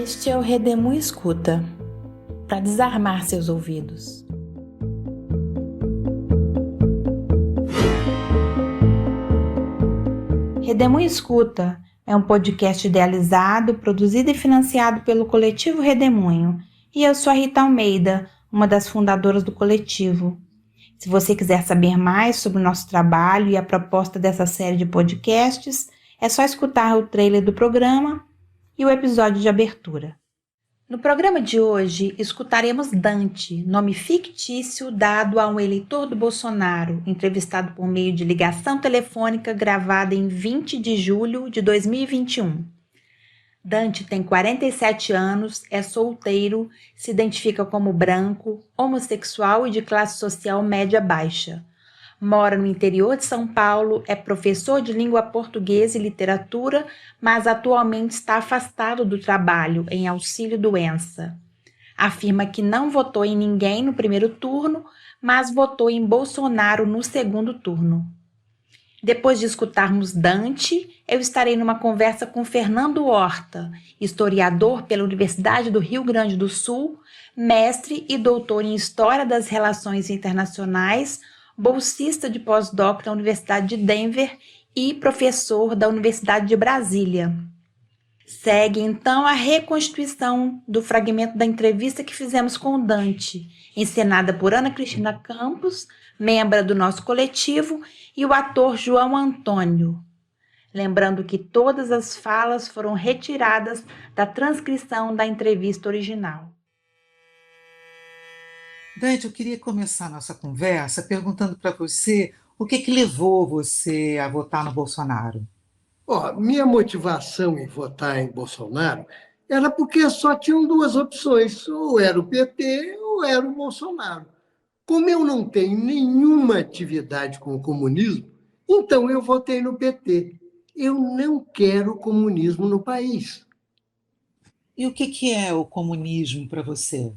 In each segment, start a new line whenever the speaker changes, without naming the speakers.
Este é o Redemoinho Escuta, para desarmar seus ouvidos. Redemoinho Escuta é um podcast idealizado, produzido e financiado pelo Coletivo Redemoinho, e eu sou a Rita Almeida, uma das fundadoras do coletivo. Se você quiser saber mais sobre o nosso trabalho e a proposta dessa série de podcasts, é só escutar o trailer do programa e o episódio de abertura. No programa de hoje, escutaremos Dante, nome fictício dado a um eleitor do Bolsonaro, entrevistado por meio de ligação telefônica gravada em 20 de julho de 2021. Dante tem 47 anos, é solteiro, se identifica como branco, homossexual e de classe social média-baixa. Mora no interior de São Paulo, é professor de língua portuguesa e literatura, mas atualmente está afastado do trabalho em auxílio-doença. Afirma que não votou em ninguém no primeiro turno, mas votou em Bolsonaro no segundo turno. Depois de escutarmos Dante, eu estarei numa conversa com Fernando Horta, historiador pela Universidade do Rio Grande do Sul, mestre e doutor em História das Relações Internacionais, bolsista de pós-doc da Universidade de Denver e professor da Universidade de Brasília. Segue, então, a reconstituição do fragmento da entrevista que fizemos com Dante, encenada por Ana Cristina Campos, membro do nosso coletivo, e o ator João Antônio. Lembrando que todas as falas foram retiradas da transcrição da entrevista original.
Dante, eu queria começar a nossa conversa perguntando para você o que levou você a votar no Bolsonaro.
Minha motivação em votar em Bolsonaro era porque só tinham duas opções, ou era o PT ou era o Bolsonaro. Como eu não tenho nenhuma atividade com o comunismo, então eu votei no PT. Eu não quero comunismo no país.
E o que é o comunismo para você?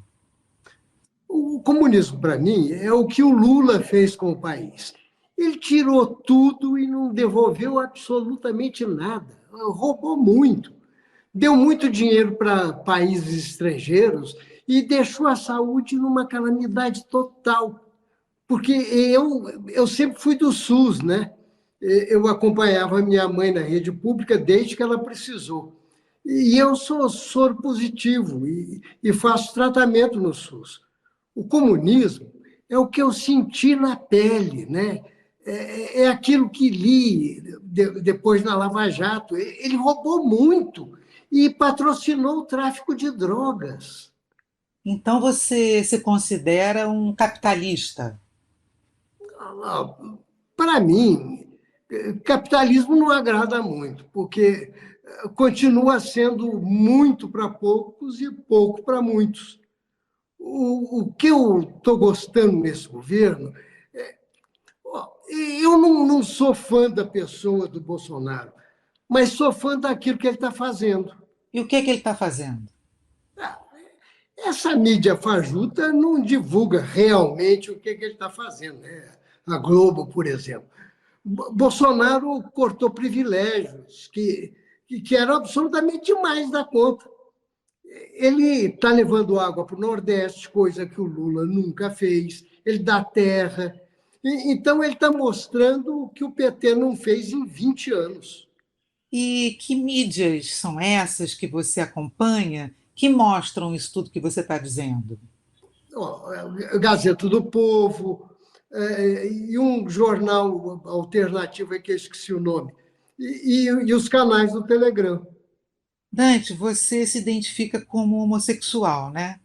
O comunismo, para mim, é o que o Lula fez com o país. Ele tirou tudo e não devolveu absolutamente nada. Roubou muito. Deu muito dinheiro para países estrangeiros e deixou a saúde numa calamidade total. Porque eu sempre fui do SUS, né? Eu acompanhava minha mãe na rede pública desde que ela precisou. E eu sou soro positivo e faço tratamento no SUS. O comunismo é o que eu senti na pele, né? É aquilo que li depois na Lava Jato. Ele roubou muito e patrocinou o tráfico de drogas.
Então você se considera um capitalista?
Para mim, capitalismo não agrada muito, porque continua sendo muito para poucos e pouco para muitos. O que eu estou gostando nesse governo, eu não sou fã da pessoa do Bolsonaro, mas sou fã daquilo que ele está fazendo.
E o que ele está fazendo?
Essa mídia fajuta não divulga realmente o que ele está fazendo, né? A Globo, por exemplo. Bolsonaro cortou privilégios que eram absolutamente demais da conta. Ele está levando água para o Nordeste, coisa que o Lula nunca fez. Ele dá terra. Então, ele está mostrando o que o PT não fez em 20 anos.
E que mídias são essas que você acompanha que mostram isso tudo que você está dizendo?
Gazeta do Povo, e um jornal alternativo, que eu esqueci o nome, e os canais do Telegram.
Dante, você se identifica como homossexual, né?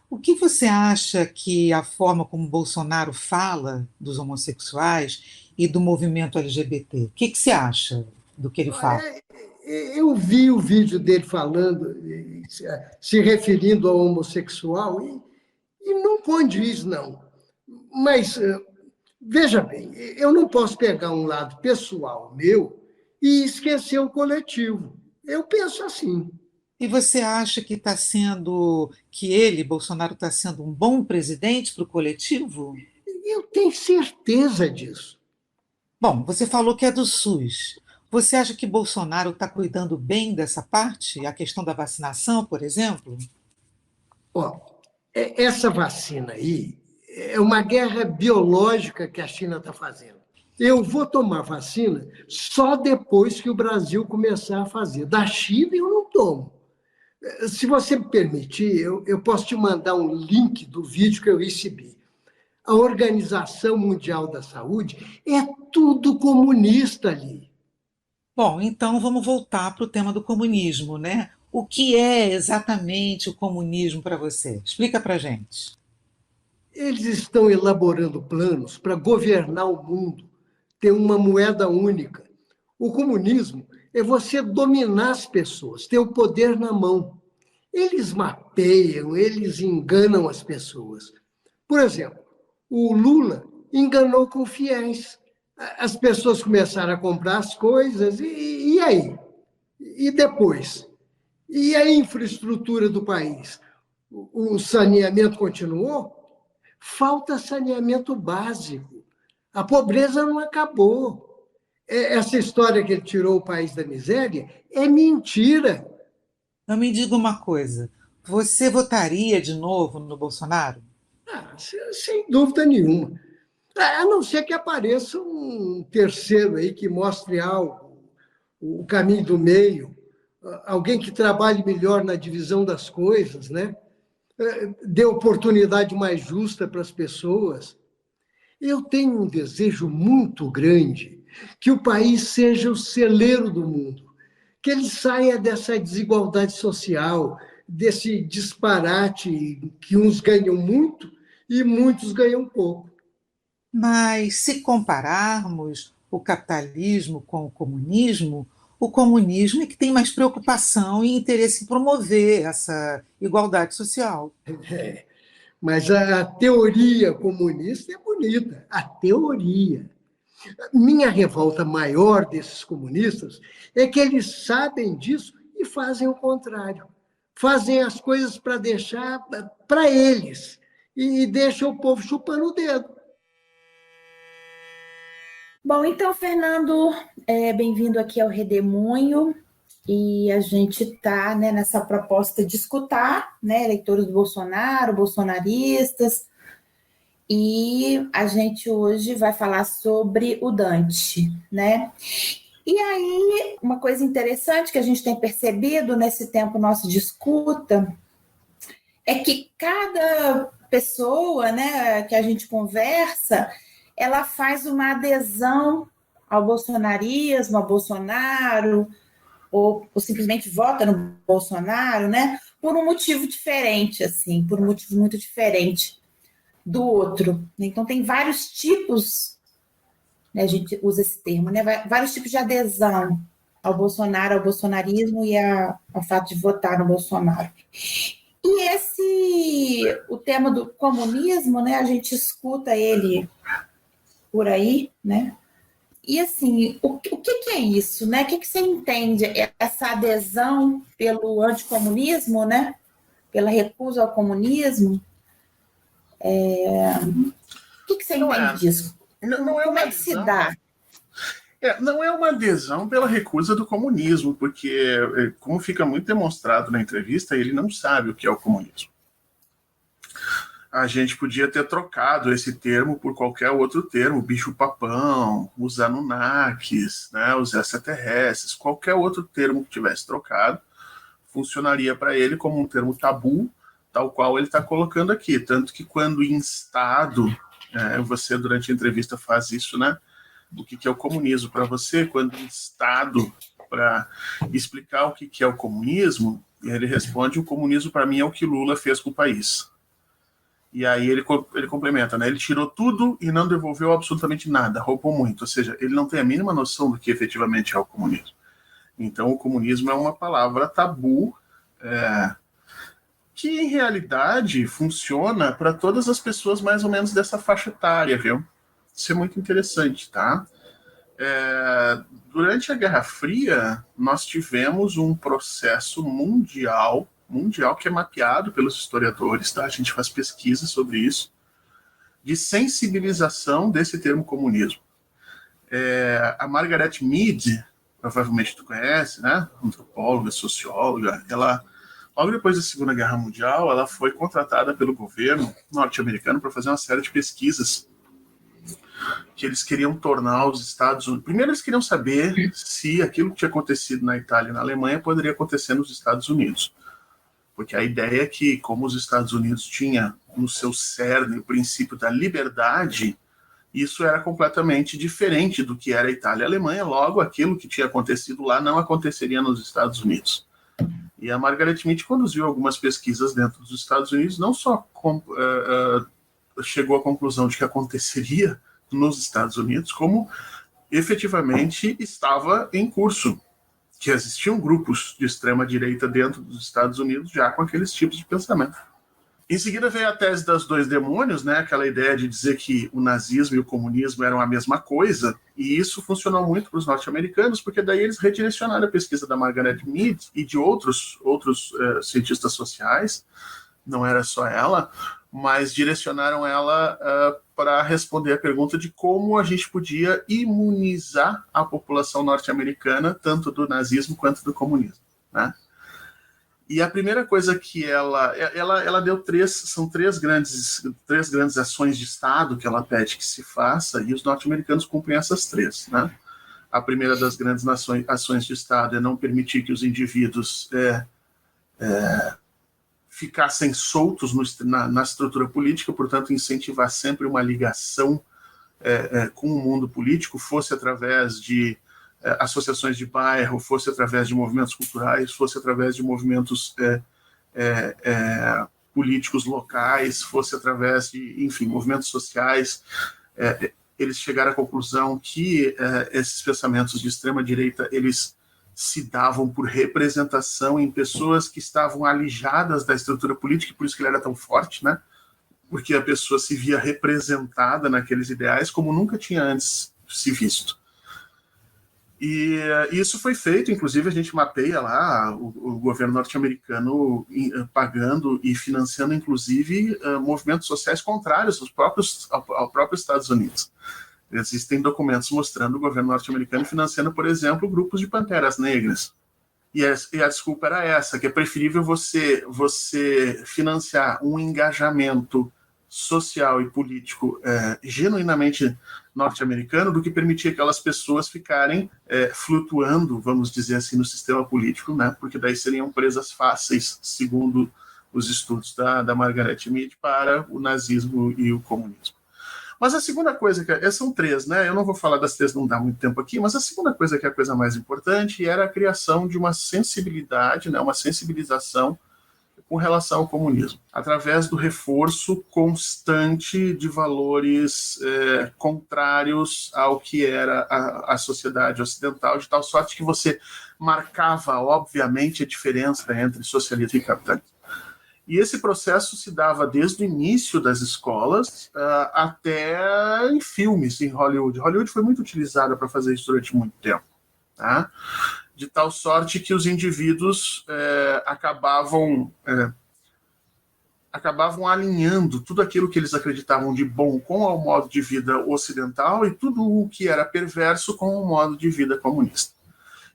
O que você acha que a forma como Bolsonaro fala dos homossexuais e do movimento LGBT? O que você acha do que ele fala?
Eu vi o vídeo dele falando, se referindo ao homossexual, e não condiz, não. Mas, veja bem, eu não posso pegar um lado pessoal meu e esquecer o coletivo. Eu penso assim.
E você acha que ele, Bolsonaro, está sendo um bom presidente para o coletivo?
Eu tenho certeza disso.
Bom, você falou que é do SUS. Você acha que Bolsonaro está cuidando bem dessa parte? A questão da vacinação, por exemplo?
Ó, essa vacina aí é uma guerra biológica que a China está fazendo. Eu vou tomar vacina só depois que o Brasil começar a fazer. Da China eu não tomo. Se você me permitir, eu posso te mandar um link do vídeo que eu recebi. A Organização Mundial da Saúde é tudo comunista ali.
Bom, então vamos voltar para o tema do comunismo, né? O que é exatamente o comunismo para você? Explica para gente.
Eles estão elaborando planos para governar o mundo, ter uma moeda única. O comunismo é você dominar as pessoas, ter o poder na mão. Eles mapeiam, eles enganam as pessoas. Por exemplo, o Lula enganou com fiéis. As pessoas começaram a comprar as coisas, e aí? E depois? E a infraestrutura do país? O saneamento continuou? Falta saneamento básico. A pobreza não acabou. Essa história que ele tirou o país da miséria é mentira.
Não me diga uma coisa. Você votaria de novo no Bolsonaro?
Sem dúvida nenhuma. A não ser que apareça um terceiro aí que mostre algo, o caminho do meio, alguém que trabalhe melhor na divisão das coisas, né? Dê oportunidade mais justa para as pessoas. Eu tenho um desejo muito grande que o país seja o celeiro do mundo, que ele saia dessa desigualdade social, desse disparate que uns ganham muito e muitos ganham pouco.
Mas se compararmos o capitalismo com o comunismo é que tem mais preocupação e interesse em promover essa igualdade social.
Mas a teoria comunista é bonita, a teoria. Minha revolta maior desses comunistas é que eles sabem disso e fazem o contrário. Fazem as coisas para deixar para eles e deixam o povo chupando o dedo.
Bom, então, Fernando, bem-vindo aqui ao Redemoinho. E a gente está, né, nessa proposta de escutar, né, eleitores do Bolsonaro, bolsonaristas, e a gente hoje vai falar sobre o Dante, né? E aí, uma coisa interessante que a gente tem percebido nesse tempo nosso de escuta é que cada pessoa, né, que a gente conversa, ela faz uma adesão ao bolsonarismo, ao Bolsonaro, ou simplesmente vota no Bolsonaro, né, por um motivo diferente, assim, por um motivo muito diferente do outro. Então, tem vários tipos, né, a gente usa esse termo, né, vários tipos de adesão ao Bolsonaro, ao bolsonarismo e ao fato de votar no Bolsonaro. E o tema do comunismo, né, a gente escuta ele por aí, né, e assim, o que é isso, né? O que você entende? Essa adesão pelo anticomunismo, né? Pela recusa ao comunismo? O que você entende disso?
Não é
Como
uma
é que se
adesão.
dá?
Não é uma adesão pela recusa do comunismo, porque, como fica muito demonstrado na entrevista, ele não sabe o que é o comunismo. A gente podia ter trocado esse termo por qualquer outro termo, bicho-papão, os Anunnakis, né, os extraterrestres, qualquer outro termo que tivesse trocado, funcionaria para ele como um termo tabu, tal qual ele está colocando aqui. Tanto que quando instado, você durante a entrevista faz isso, né? O que é o comunismo para você, quando instado para explicar o que é o comunismo, ele responde: o comunismo para mim é o que Lula fez com o país. E aí ele complementa, né? Ele tirou tudo e não devolveu absolutamente nada, roubou muito. Ou seja, ele não tem a mínima noção do que efetivamente é o comunismo. Então o comunismo é uma palavra tabu, que em realidade funciona para todas as pessoas mais ou menos dessa faixa etária, viu? Isso é muito interessante, tá? Durante a Guerra Fria, nós tivemos um processo mundial que é mapeado pelos historiadores, tá? A gente faz pesquisa sobre isso, de sensibilização desse termo comunismo. A Margaret Mead, provavelmente tu conhece, né? Antropóloga, socióloga. Ela, logo depois da Segunda Guerra Mundial, ela foi contratada pelo governo norte-americano para fazer uma série de pesquisas que eles queriam tornar os Estados Unidos... Primeiro, eles queriam saber se aquilo que tinha acontecido na Itália e na Alemanha poderia acontecer nos Estados Unidos. Porque a ideia é que, como os Estados Unidos tinha no seu cerne o princípio da liberdade, isso era completamente diferente do que era a Itália e a Alemanha, logo aquilo que tinha acontecido lá não aconteceria nos Estados Unidos. E a Margaret Mead conduziu algumas pesquisas dentro dos Estados Unidos, não só chegou à conclusão de que aconteceria nos Estados Unidos, como efetivamente estava em curso, que existiam grupos de extrema-direita dentro dos Estados Unidos já com aqueles tipos de pensamento. Em seguida veio a tese dos dois demônios, né? Aquela ideia de dizer que o nazismo e o comunismo eram a mesma coisa, e isso funcionou muito para os norte-americanos, porque daí eles redirecionaram a pesquisa da Margaret Mead e de outros cientistas sociais, não era só ela, mas direcionaram ela para responder a pergunta de como a gente podia imunizar a população norte-americana, tanto do nazismo quanto do comunismo, né? E a primeira coisa que ela deu são três grandes ações de Estado que ela pede que se faça, e os norte-americanos cumprem essas três, né? A primeira das grandes ações de Estado é não permitir que os indivíduos ficassem soltos na estrutura política, portanto, incentivar sempre uma ligação com o mundo político, fosse através de associações de bairro, fosse através de movimentos culturais, fosse através de movimentos políticos locais, fosse através de, enfim, movimentos sociais. Eles chegaram à conclusão que esses pensamentos de extrema-direita, eles se davam por representação em pessoas que estavam alijadas da estrutura política, por isso que ele era tão forte, né? Porque a pessoa se via representada naqueles ideais como nunca tinha antes se visto. E isso foi feito, inclusive a gente mapeia lá o governo norte-americano pagando e financiando, inclusive, movimentos sociais contrários ao próprio Estados Unidos. Existem documentos mostrando o governo norte-americano financiando, por exemplo, grupos de panteras negras. E a desculpa era essa, que é preferível você financiar um engajamento social e político genuinamente norte-americano do que permitir aquelas pessoas ficarem flutuando, vamos dizer assim, no sistema político, né? Porque daí seriam presas fáceis, segundo os estudos da Margaret Mead, para o nazismo e o comunismo. Mas a segunda coisa, são três, né? Eu não vou falar das três, não dá muito tempo aqui, mas a segunda coisa, que é a coisa mais importante, era a criação de uma sensibilidade, né? Uma sensibilização com relação ao comunismo, através do reforço constante de valores contrários ao que era a sociedade ocidental, de tal sorte que você marcava, obviamente, a diferença entre socialismo e capitalismo. E esse processo se dava desde o início das escolas até em filmes em Hollywood. Hollywood foi muito utilizada para fazer isso durante muito tempo, tá? De tal sorte que os indivíduos acabavam alinhando tudo aquilo que eles acreditavam de bom com o modo de vida ocidental e tudo o que era perverso com o modo de vida comunista.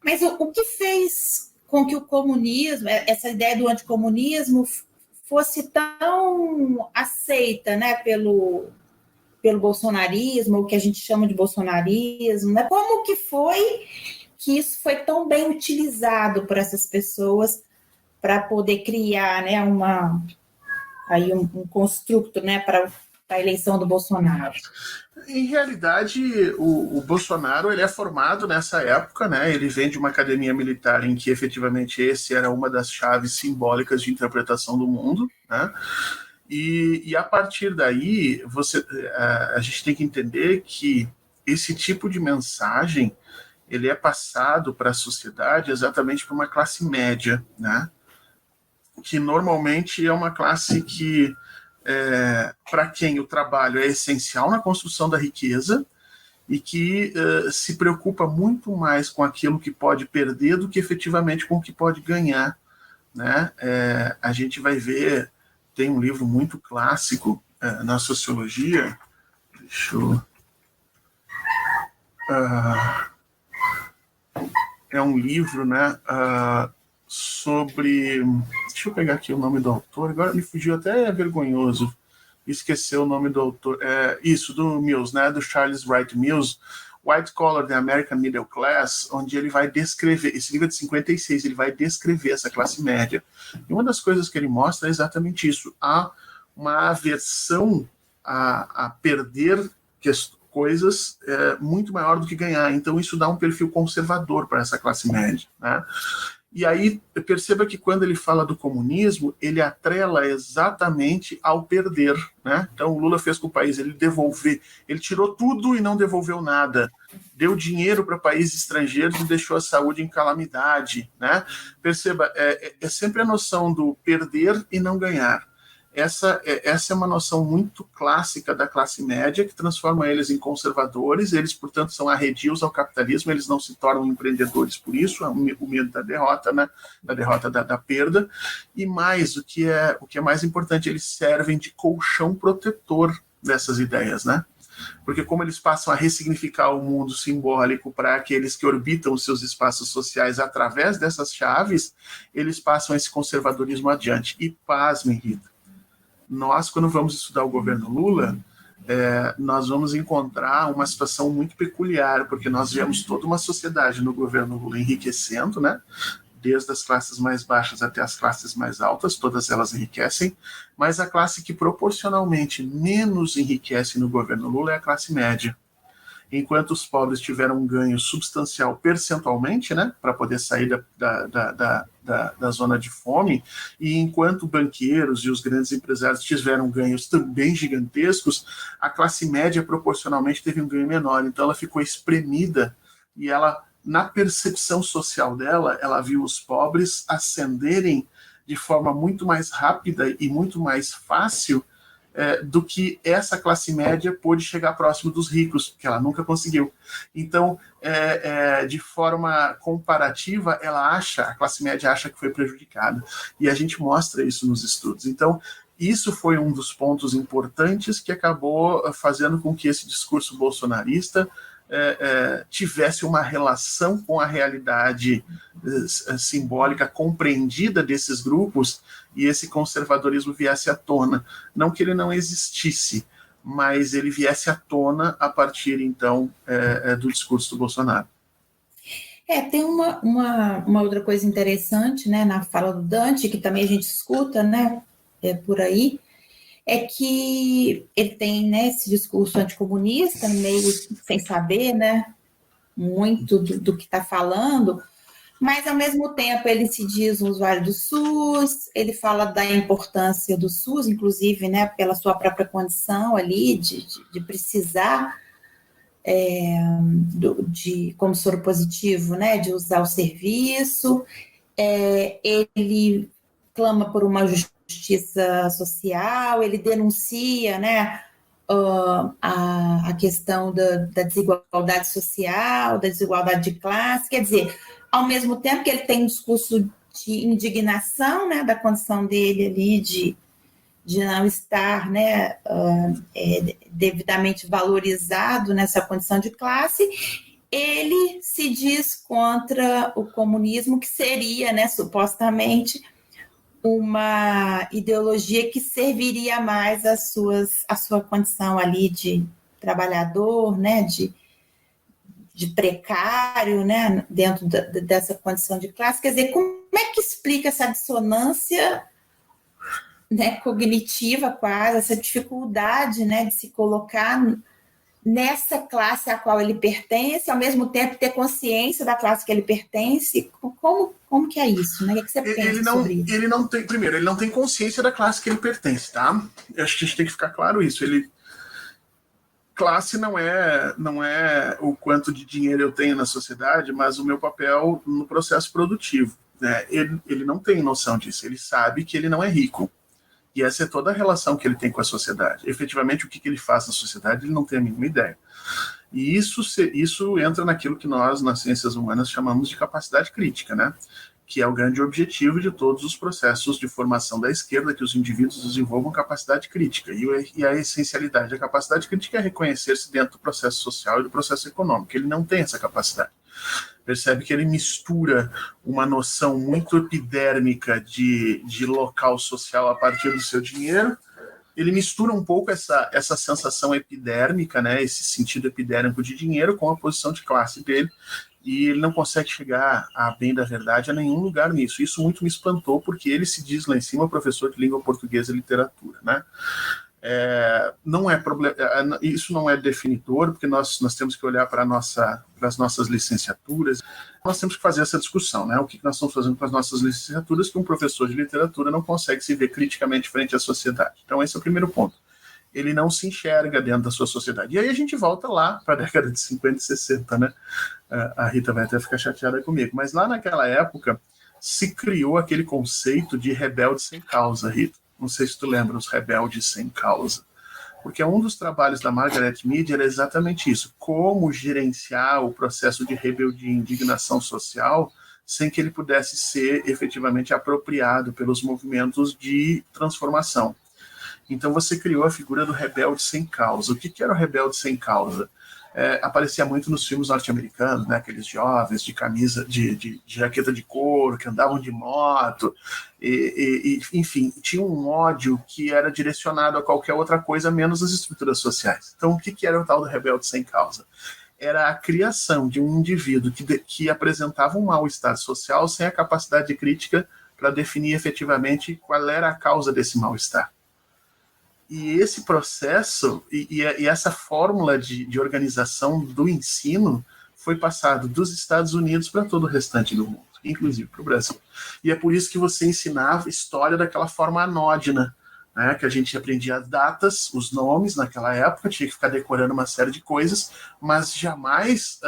Mas o que fez com que o comunismo, essa ideia do anticomunismo, fosse tão aceita, né, pelo bolsonarismo, o que a gente chama de bolsonarismo, né? Como que foi que isso foi tão bem utilizado por essas pessoas para poder criar, né, um construto, né, para a eleição do Bolsonaro?
Em realidade, o Bolsonaro ele é formado nessa época, né? Ele vem de uma academia militar em que efetivamente esse era uma das chaves simbólicas de interpretação do mundo, né? E a partir daí a gente tem que entender que esse tipo de mensagem ele é passado para a sociedade exatamente por uma classe média, né? Que normalmente é uma classe que para quem o trabalho é essencial na construção da riqueza e que se preocupa muito mais com aquilo que pode perder do que efetivamente com o que pode ganhar, né? A gente vai ver, tem um livro muito clássico na sociologia, deixa eu... é um livro, né, sobre... Deixa eu pegar aqui o nome do autor, agora me fugiu, até é vergonhoso esquecer o nome do autor. Isso, do Mills, né, do Charles Wright Mills, White Collar, The American Middle Class, onde ele vai descrever, esse livro é de 56, ele vai descrever essa classe média. E uma das coisas que ele mostra é exatamente isso. Há uma aversão a perder coisas muito maior do que ganhar. Então isso dá um perfil conservador para essa classe média, né? E aí, perceba que quando ele fala do comunismo, ele atrela exatamente ao perder, né? Então, o Lula fez com o país, ele tirou tudo e não devolveu nada. Deu dinheiro para países estrangeiros e deixou a saúde em calamidade, né? Perceba, é sempre a noção do perder e não ganhar. Essa é uma noção muito clássica da classe média, que transforma eles em conservadores, eles, portanto, são arredios ao capitalismo, eles não se tornam empreendedores por isso, é o medo da derrota, né? Da derrota, da perda, e mais, o que é mais importante, eles servem de colchão protetor dessas ideias, né? Porque como eles passam a ressignificar o mundo simbólico para aqueles que orbitam os seus espaços sociais através dessas chaves, eles passam esse conservadorismo adiante. E pasmem, Rita, nós, quando vamos estudar o governo Lula, nós vamos encontrar uma situação muito peculiar, porque nós vemos toda uma sociedade no governo Lula enriquecendo, né? Desde as classes mais baixas até as classes mais altas, todas elas enriquecem, mas a classe que proporcionalmente menos enriquece no governo Lula é a classe média. Enquanto os pobres tiveram um ganho substancial percentualmente, né, para poder sair da zona de fome, e enquanto banqueiros e os grandes empresários tiveram ganhos também gigantescos, a classe média proporcionalmente teve um ganho menor. Então ela ficou espremida e ela, na percepção social dela, ela viu os pobres ascenderem de forma muito mais rápida e muito mais fácil do que essa classe média pôde chegar próximo dos ricos, que ela nunca conseguiu. Então, de forma comparativa, a classe média acha que foi prejudicada. E a gente mostra isso nos estudos. Então, isso foi um dos pontos importantes que acabou fazendo com que esse discurso bolsonarista tivesse uma relação com a realidade simbólica compreendida desses grupos e esse conservadorismo viesse à tona. Não que ele não existisse, mas ele viesse à tona a partir, então, do discurso do Bolsonaro.
Tem uma outra coisa interessante, né, na fala do Dante, que também a gente escuta, né, por aí, é que ele tem, né, esse discurso anticomunista, meio sem saber, né, muito do que está falando, mas, ao mesmo tempo, ele se diz um usuário do SUS, ele fala da importância do SUS, inclusive, né, pela sua própria condição ali, de precisar, como soro positivo, né, de usar o serviço. Ele clama por uma justiça social, ele denuncia, né, a questão da desigualdade social, da desigualdade de classe. Quer dizer, ao mesmo tempo que ele tem um discurso de indignação, né, da condição dele ali de não estar, né, devidamente valorizado nessa condição de classe, ele se diz contra o comunismo, que seria, né, supostamente, uma ideologia que serviria mais à sua condição ali de trabalhador, né, de precário, né, dentro dessa condição de classe. Quer dizer, como é que explica essa dissonância, né, cognitiva quase, essa dificuldade, né, de se colocar nessa classe à qual ele pertence, ao mesmo tempo ter consciência da classe que ele pertence? Como que é isso, né? O que você pensa sobre isso?
Ele não tem consciência da classe que ele pertence, tá? Eu acho que a gente tem que ficar claro isso. Classe não é o quanto de dinheiro eu tenho na sociedade, mas o meu papel no processo produtivo, né? Ele não tem noção disso. Ele sabe que ele não é rico. E essa é toda a relação que ele tem com a sociedade. Efetivamente, o que ele faz na sociedade, ele não tem a mínima ideia. E isso entra naquilo que nós, nas ciências humanas, chamamos de capacidade crítica, né? Que é o grande objetivo de todos os processos de formação da esquerda, que os indivíduos desenvolvam capacidade crítica. E a essencialidade da capacidade crítica é reconhecer-se dentro do processo social e do processo econômico. Ele não tem essa capacidade. percebe que ele mistura uma noção muito epidérmica de local social a partir do seu dinheiro. Ele mistura um pouco essa sensação epidérmica, né, esse sentido epidérmico de dinheiro, com a posição de classe dele, e ele não consegue chegar, a bem da verdade, a nenhum lugar nisso. Isso muito me espantou, porque ele se diz lá em cima professor de língua portuguesa e literatura, né? Não é problema, isso não é definidor, porque nós temos que olhar para as nossas licenciaturas, nós temos que fazer essa discussão, né? O que nós estamos fazendo com as nossas licenciaturas, que um professor de literatura não consegue se ver criticamente frente à sociedade. Então esse é o primeiro ponto. Ele não se enxerga dentro da sua sociedade. E aí a gente volta lá para a década de 50 e 60, né? A Rita vai até ficar chateada comigo, mas lá naquela época se criou aquele conceito de rebelde sem causa, Rita. Não sei se tu lembra, os rebeldes sem causa. Porque um dos trabalhos da Margaret Mead era exatamente isso, como gerenciar o processo de rebeldia e indignação social sem que ele pudesse ser efetivamente apropriado pelos movimentos de transformação. Então você criou a figura do rebelde sem causa. O que era o rebelde sem causa? Aparecia muito nos filmes norte-americanos, né? Aqueles jovens de camisa, de jaqueta de couro, que andavam de moto, enfim, tinha um ódio que era direcionado a qualquer outra coisa, menos as estruturas sociais. Então, o que era o tal do rebelde sem causa? Era a criação de um indivíduo que apresentava um mal-estar social sem a capacidade de crítica para definir efetivamente qual era a causa desse mal-estar. E esse processo e essa fórmula de organização do ensino foi passado dos Estados Unidos para todo o restante do mundo, inclusive para o Brasil. E é por isso que você ensinava história daquela forma anódina, né, que a gente aprendia as datas, os nomes naquela época, tinha que ficar decorando uma série de coisas, mas jamais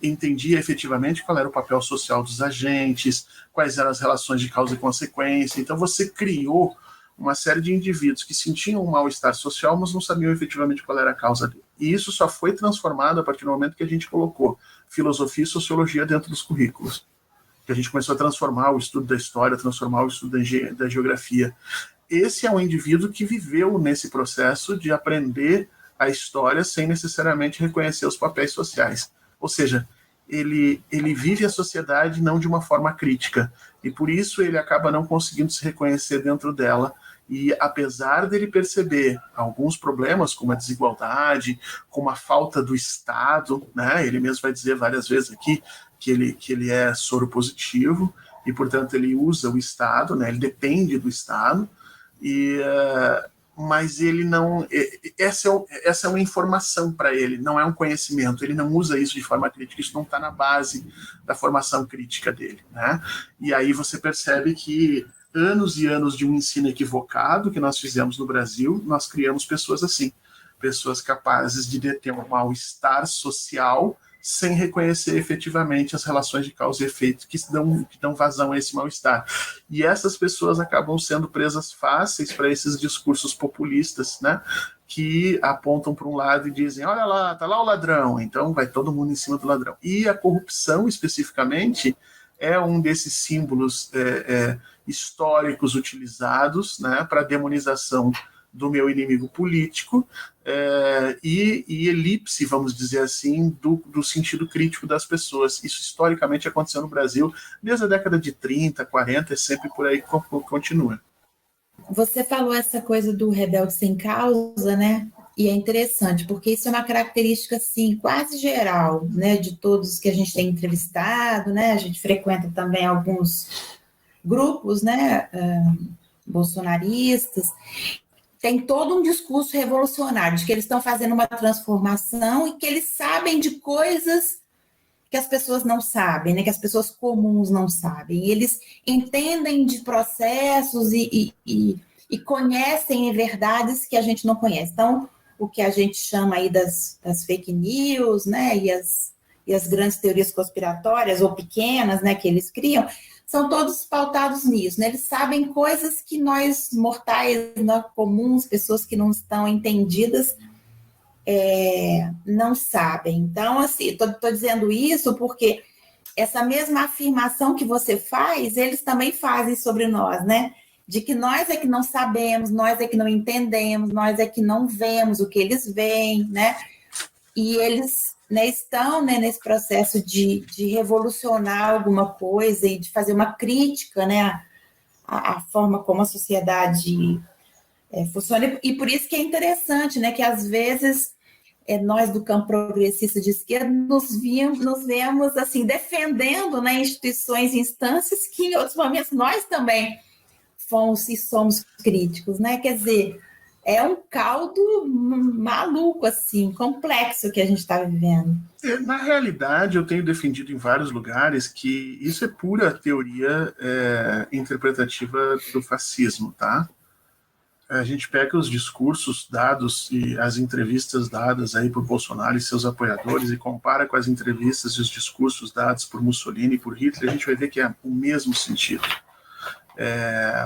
entendia efetivamente qual era o papel social dos agentes, quais eram as relações de causa e consequência. Então você criou uma série de indivíduos que sentiam um mal-estar social, mas não sabiam efetivamente qual era a causa dele. E isso só foi transformado a partir do momento que a gente colocou filosofia e sociologia dentro dos currículos. Que a gente começou a transformar o estudo da história, transformar o estudo da geografia. Esse é um indivíduo que viveu nesse processo de aprender a história sem necessariamente reconhecer os papéis sociais. Ou seja, ele vive a sociedade não de uma forma crítica, e por isso ele acaba não conseguindo se reconhecer dentro dela, e apesar dele perceber alguns problemas, como a desigualdade, como a falta do Estado, né, ele mesmo vai dizer várias vezes aqui que ele é soropositivo, e portanto ele usa o Estado, né, ele depende do Estado, mas ele não... Essa é uma informação para ele, não é um conhecimento, ele não usa isso de forma crítica, isso não está na base da formação crítica dele, né? E aí você percebe que anos e anos de um ensino equivocado que nós fizemos no Brasil, nós criamos pessoas assim, pessoas capazes de deter um mal-estar social sem reconhecer efetivamente as relações de causa e efeito que dão vazão a esse mal-estar. E essas pessoas acabam sendo presas fáceis para esses discursos populistas, né, que apontam para um lado e dizem, olha lá, tá lá o ladrão, então vai todo mundo em cima do ladrão. E a corrupção, especificamente, é um desses símbolos históricos utilizados, né, para demonização do meu inimigo político, e elipse, vamos dizer assim, do sentido crítico das pessoas. Isso historicamente aconteceu no Brasil desde a década de 30, 40, e sempre por aí continua.
Você falou essa coisa do rebelde sem causa, né? E é interessante, porque isso é uma característica, assim, quase geral, né, de todos que a gente tem entrevistado, né? A gente frequenta também alguns grupos, né, bolsonaristas. Tem todo um discurso revolucionário, de que eles estão fazendo uma transformação e que eles sabem de coisas que as pessoas não sabem, né? Que as pessoas comuns não sabem. E eles entendem de processos e conhecem verdades que a gente não conhece. Então, o que a gente chama aí das fake news, né? E as grandes teorias conspiratórias, ou pequenas, né? Que eles criam, são todos pautados nisso, né? Eles sabem coisas que nós mortais, nós comuns, pessoas que não estão entendidas, não sabem. Então, assim, estou dizendo isso porque essa mesma afirmação que você faz, eles também fazem sobre nós, né? De que nós é que não sabemos, nós é que não entendemos, nós é que não vemos o que eles veem, né? E eles né, estão, né, nesse processo de revolucionar alguma coisa e de fazer uma crítica, né, à forma como a sociedade funciona. E por isso que é interessante, né, que às vezes nós do campo progressista de esquerda nos vemos assim, defendendo, né, instituições e instâncias que em outros momentos nós também fomos e somos críticos, né? Quer dizer, é um caldo maluco, assim, complexo que a gente está vivendo.
Na realidade, eu tenho defendido em vários lugares que isso é pura teoria interpretativa do fascismo, tá? A gente pega os discursos dados e as entrevistas dadas aí por Bolsonaro e seus apoiadores e compara com as entrevistas e os discursos dados por Mussolini e por Hitler, a gente vai ver que é o mesmo sentido.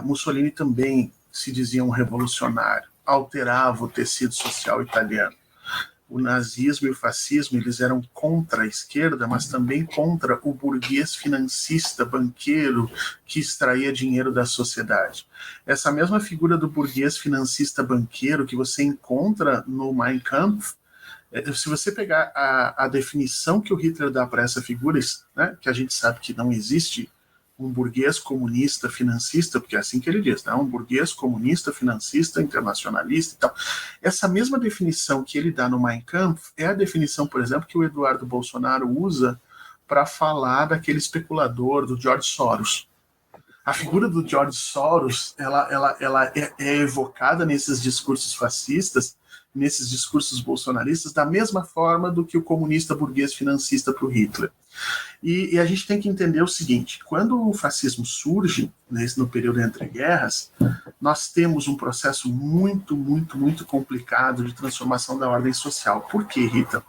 Mussolini também se dizia um revolucionário, alterava o tecido social italiano. O nazismo e o fascismo, eles eram contra a esquerda, mas também contra o burguês financista, banqueiro, que extraía dinheiro da sociedade. Essa mesma figura do burguês financista banqueiro que você encontra no Mein Kampf, se você pegar a definição que o Hitler dá para essa figura, né, que a gente sabe que não existe um burguês comunista financista, porque é assim que ele diz, né? Um burguês comunista financista internacionalista e tal. Essa mesma definição que ele dá no Mein Kampf é a definição, por exemplo, que o Eduardo Bolsonaro usa para falar daquele especulador, do George Soros. A figura do George Soros, ela é evocada nesses discursos fascistas, nesses discursos bolsonaristas, da mesma forma do que o comunista burguês financista para o Hitler. E a gente tem que entender o seguinte, quando o fascismo surge, no período entre guerras, nós temos um processo muito, muito, muito complicado de transformação da ordem social. Por quê, Rita?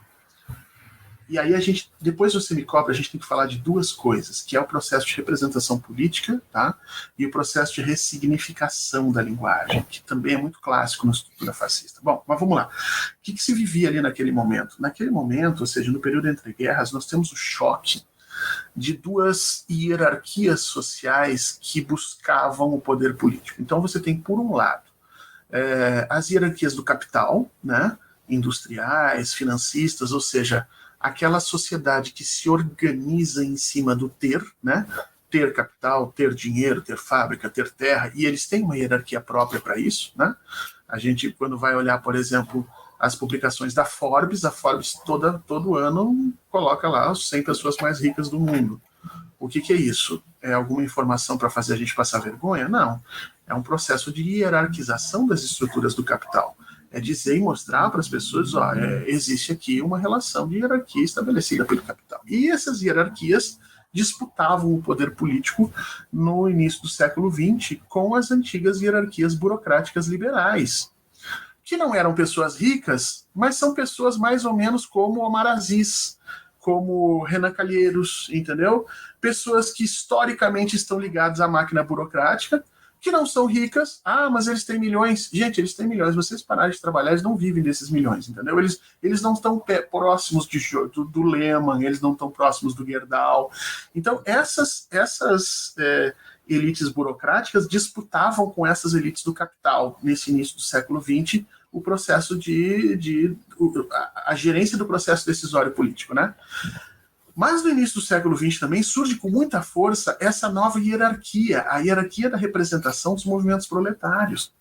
E aí depois você me cobra, a gente tem que falar de duas coisas, que é o processo de representação política, tá? E o processo de ressignificação da linguagem, que também é muito clássico na estrutura fascista. Bom, mas vamos lá. O que se vivia ali naquele momento? Naquele momento, ou seja, no período entre guerras, nós temos o choque de duas hierarquias sociais que buscavam o poder político. Então você tem, por um lado, as hierarquias do capital, né? Industriais, financistas, ou seja, aquela sociedade que se organiza em cima do ter, né? Ter capital, ter dinheiro, ter fábrica, ter terra, e eles têm uma hierarquia própria para isso, né? A gente, quando vai olhar, por exemplo, as publicações da Forbes, a Forbes todo ano coloca lá as 100 pessoas mais ricas do mundo. O que é isso? É alguma informação para fazer a gente passar vergonha? Não. É um processo de hierarquização das estruturas do capital. É dizer e mostrar para as pessoas, existe aqui uma relação de hierarquia estabelecida pelo capital. E essas hierarquias disputavam o poder político no início do século XX com as antigas hierarquias burocráticas liberais, que não eram pessoas ricas, mas são pessoas mais ou menos como Omar Aziz, como Renan Calheiros, entendeu? Pessoas que historicamente estão ligadas à máquina burocrática, que não são ricas, mas eles têm milhões. Gente, eles têm milhões, vocês pararem de trabalhar, eles não vivem desses milhões, entendeu? Eles não estão próximos do Lehman, eles não estão próximos do Gerdau. Então, essas elites burocráticas disputavam com essas elites do capital, nesse início do século XX, o processo a gerência do processo decisório político, né? Mas no início do século XX também surge com muita força essa nova hierarquia, a hierarquia da representação dos movimentos proletários.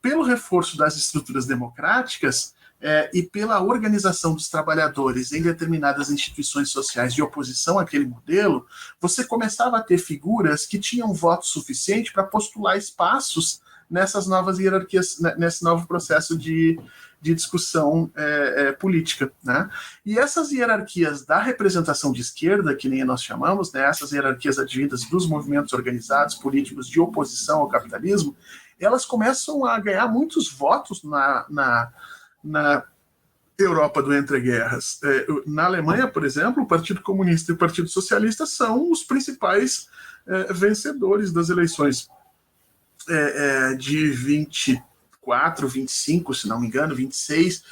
Pelo reforço das estruturas democráticas e pela organização dos trabalhadores em determinadas instituições sociais de oposição àquele modelo, você começava a ter figuras que tinham voto suficiente para postular espaços nessas novas hierarquias, nesse novo processo de discussão política, né? E essas hierarquias da representação de esquerda, que nem nós chamamos, né, essas hierarquias advindas dos movimentos organizados políticos de oposição ao capitalismo, elas começam a ganhar muitos votos na Europa do entreguerras. Na Alemanha, por exemplo, o Partido Comunista e o Partido Socialista são os principais vencedores das eleições de 24, 25, se não me engano, 26.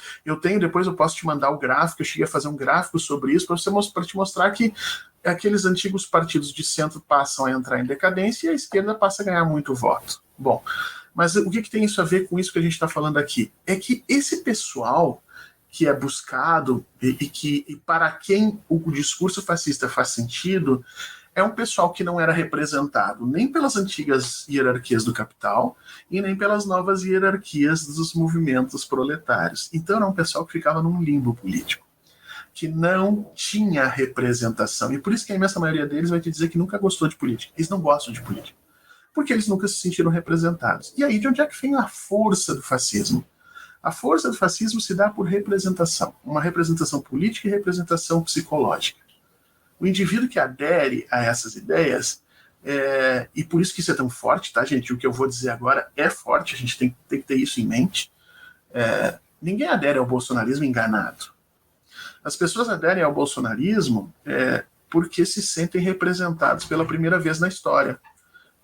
Depois eu posso te mandar o gráfico, eu cheguei a fazer um gráfico sobre isso, para te mostrar que aqueles antigos partidos de centro passam a entrar em decadência e a esquerda passa a ganhar muito voto. Bom, mas o que tem isso a ver com isso que a gente está falando aqui? É que esse pessoal que é buscado e para quem o discurso fascista faz sentido é um pessoal que não era representado nem pelas antigas hierarquias do capital e nem pelas novas hierarquias dos movimentos proletários. Então era um pessoal que ficava num limbo político, que não tinha representação. E por isso que a imensa maioria deles vai te dizer que nunca gostou de política. Eles não gostam de política, porque eles nunca se sentiram representados. E aí de onde é que vem a força do fascismo? A força do fascismo se dá por representação, uma representação política e representação psicológica. O indivíduo que adere a essas ideias, e por isso que isso é tão forte, tá, gente? O que eu vou dizer agora é forte, a gente tem que ter isso em mente. Ninguém adere ao bolsonarismo enganado. As pessoas aderem ao bolsonarismo porque se sentem representados pela primeira vez na história.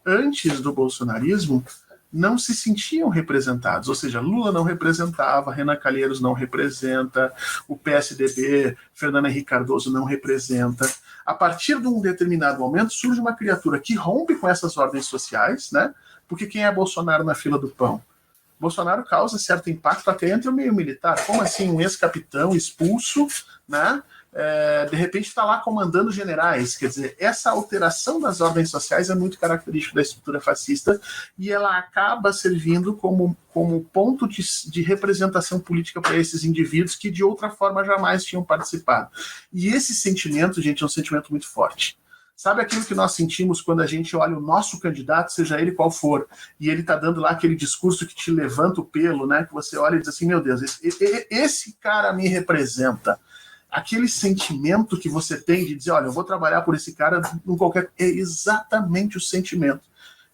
Antes do bolsonarismo, não se sentiam representados, ou seja, Lula não representava, Renan Calheiros não representa, o PSDB, Fernando Henrique Cardoso não representa. A partir de um determinado momento surge uma criatura que rompe com essas ordens sociais, né? Porque quem é Bolsonaro na fila do pão? Bolsonaro causa certo impacto até entre o meio militar. Como assim um ex-capitão expulso, né? De repente está lá comandando generais. Quer dizer, essa alteração das ordens sociais é muito característica da estrutura fascista e ela acaba servindo como ponto de representação política para esses indivíduos que de outra forma jamais tinham participado. E esse sentimento, gente, é um sentimento muito forte. Sabe aquilo que nós sentimos quando a gente olha o nosso candidato, seja ele qual for, e ele está dando lá aquele discurso que te levanta o pelo, né? Que você olha e diz assim, meu Deus, esse cara me representa. Aquele sentimento que você tem de dizer, olha, eu vou trabalhar por esse cara em qualquer... É exatamente o sentimento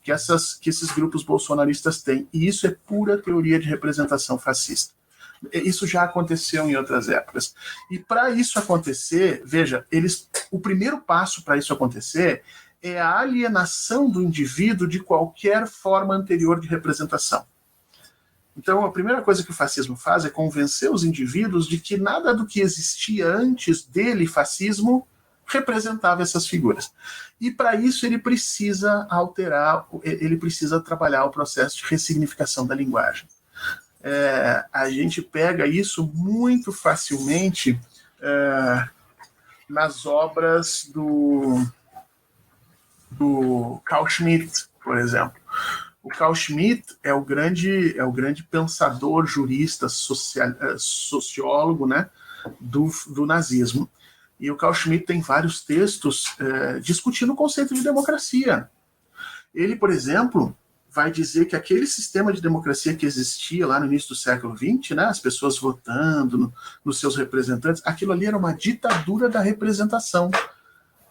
que esses grupos bolsonaristas têm. E isso é pura teoria de representação fascista. Isso já aconteceu em outras épocas. E para isso acontecer, veja, o primeiro passo para isso acontecer é a alienação do indivíduo de qualquer forma anterior de representação. Então, a primeira coisa que o fascismo faz é convencer os indivíduos de que nada do que existia antes dele, fascismo, representava essas figuras. E para isso ele precisa alterar, ele precisa trabalhar o processo de ressignificação da linguagem. A gente pega isso muito facilmente nas obras do Carl Schmitt, por exemplo. O Carl Schmitt é o grande pensador, jurista, sociólogo, né, do nazismo. E o Carl Schmitt tem vários textos discutindo o conceito de democracia. Ele, por exemplo, vai dizer que aquele sistema de democracia que existia lá no início do século XX, né, as pessoas votando nos seus representantes, aquilo ali era uma ditadura da representação.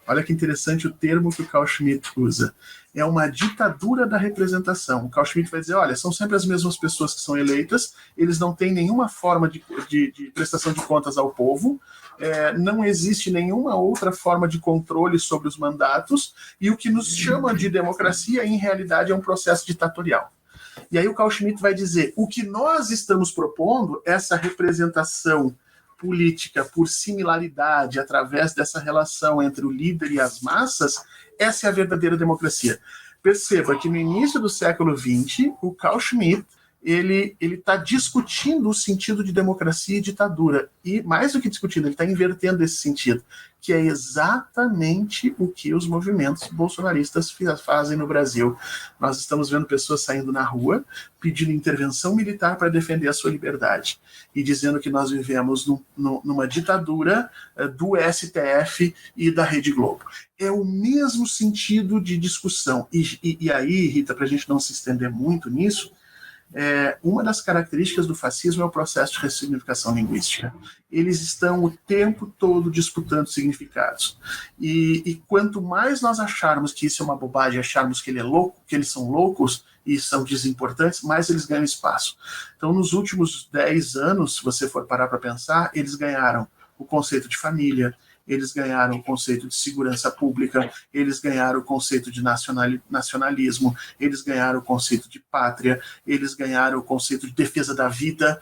Olha que interessante o termo que o Carl Schmitt usa. É uma ditadura da representação. O Carl Schmitt vai dizer, olha, são sempre as mesmas pessoas que são eleitas, eles não têm nenhuma forma de prestação de contas ao povo, não existe nenhuma outra forma de controle sobre os mandatos, e o que nos chama de democracia, em realidade, é um processo ditatorial. E aí o Carl Schmitt vai dizer, o que nós estamos propondo, essa representação política por similaridade através dessa relação entre o líder e as massas, essa é a verdadeira democracia. Perceba que no início do século XX, o Carl Schmitt ele está discutindo o sentido de democracia e ditadura. E mais do que discutindo, ele está invertendo esse sentido, que é exatamente o que os movimentos bolsonaristas fazem no Brasil. Nós estamos vendo pessoas saindo na rua, pedindo intervenção militar para defender a sua liberdade, e dizendo que nós vivemos numa ditadura do STF e da Rede Globo. É o mesmo sentido de discussão. E aí, Rita, para a gente não se estender muito nisso, uma das características do fascismo é o processo de ressignificação linguística. Eles estão o tempo todo disputando significados. E quanto mais nós acharmos que isso é uma bobagem, acharmos que ele é louco, que eles são loucos e são desimportantes, mais eles ganham espaço. Então, nos últimos 10 anos, se você for parar para pensar, eles ganharam o conceito de família, eles ganharam o conceito de segurança pública, eles ganharam o conceito de nacionalismo, eles ganharam o conceito de pátria, eles ganharam o conceito de defesa da vida.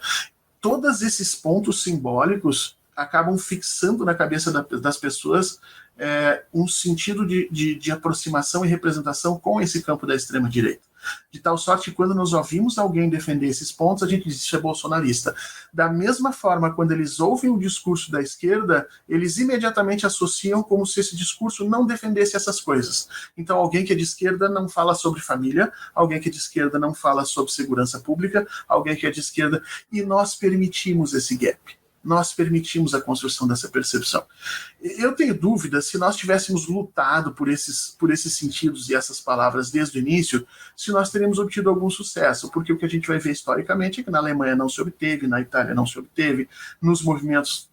Todos esses pontos simbólicos acabam fixando na cabeça das pessoas um sentido de aproximação e representação com esse campo da extrema-direita. De tal sorte que quando nós ouvimos alguém defender esses pontos, a gente diz, isso é bolsonarista. Da mesma forma, quando eles ouvem o discurso da esquerda, eles imediatamente associam como se esse discurso não defendesse essas coisas. Então, alguém que é de esquerda não fala sobre família, alguém que é de esquerda não fala sobre segurança pública, alguém que é de esquerda... E nós permitimos esse gap. Nós permitimos a construção dessa percepção. Eu tenho dúvida se nós tivéssemos lutado por esses sentidos e essas palavras desde o início, se nós teríamos obtido algum sucesso, porque o que a gente vai ver historicamente é que na Alemanha não se obteve, na Itália não se obteve, nos movimentos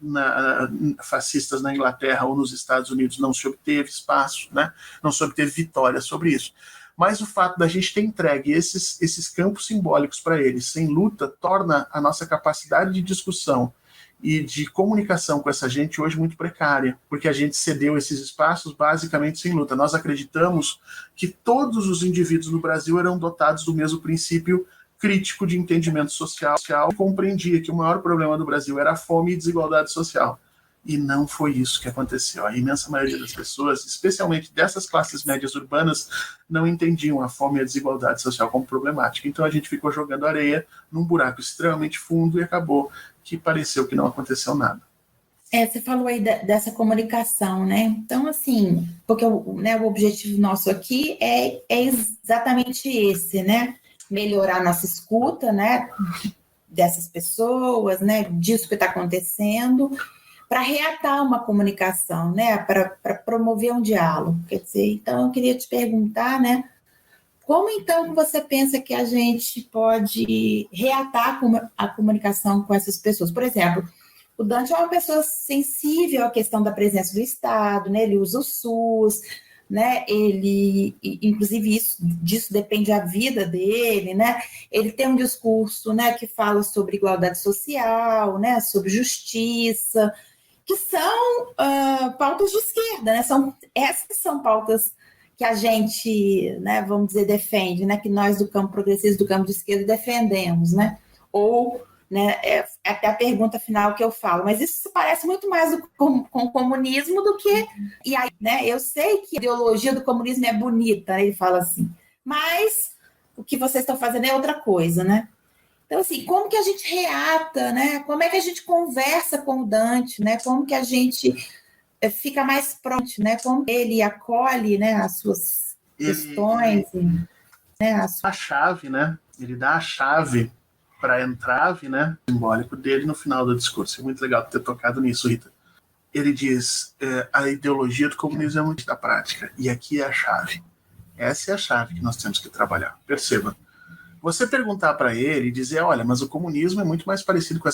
fascistas na Inglaterra ou nos Estados Unidos não se obteve espaço, né? Não se obteve vitória sobre isso. Mas o fato da gente ter entregue esses campos simbólicos para eles sem luta torna a nossa capacidade de discussão e de comunicação com essa gente hoje muito precária, porque a gente cedeu esses espaços basicamente sem luta. Nós acreditamos que todos os indivíduos no Brasil eram dotados do mesmo princípio crítico de entendimento social, e compreendia que o maior problema do Brasil era a fome e desigualdade social. E não foi isso que aconteceu. A imensa maioria das pessoas, especialmente dessas classes médias urbanas, não entendiam a fome e a desigualdade social como problemática. Então a gente ficou jogando areia num buraco extremamente fundo e acabou que pareceu que não aconteceu nada.
Você falou aí dessa comunicação, né? Então, assim, porque o objetivo nosso aqui é exatamente esse, né? Melhorar a nossa escuta, né? Dessas pessoas, né? Disso que está acontecendo, para reatar uma comunicação, né? Para promover um diálogo. Quer dizer, então eu queria te perguntar, né? Como então você pensa que a gente pode reatar a comunicação com essas pessoas? Por exemplo, o Dante é uma pessoa sensível à questão da presença do Estado, né? Ele usa o SUS, né? Ele, inclusive, disso depende a vida dele, né? Ele tem um discurso, né, que fala sobre igualdade social, né, sobre justiça, que são pautas de esquerda, né? Essas são pautas que a gente, né, vamos dizer, defende, né, que nós do campo progressista, do campo de esquerda, defendemos, né? Ou, né, até a pergunta final que eu falo, mas isso se parece muito mais com o comunismo do que... E aí, né, eu sei que a ideologia do comunismo é bonita, né, ele fala assim, mas o que vocês estão fazendo é outra coisa, né? Então, assim, como que a gente reata, né? Como é que a gente conversa com o Dante, né? Como que a gente fica mais pronto, né? Como ele acolhe, né, as suas questões, né?
A chave, né? Ele dá a chave para a entrave, né, simbólico dele no final do discurso. É muito legal ter tocado nisso, Rita. Ele diz, a ideologia do comunismo é muito da prática, e aqui é a chave. Essa é a chave que nós temos que trabalhar. Perceba. Você perguntar para ele e dizer, olha, mas o comunismo é muito mais parecido com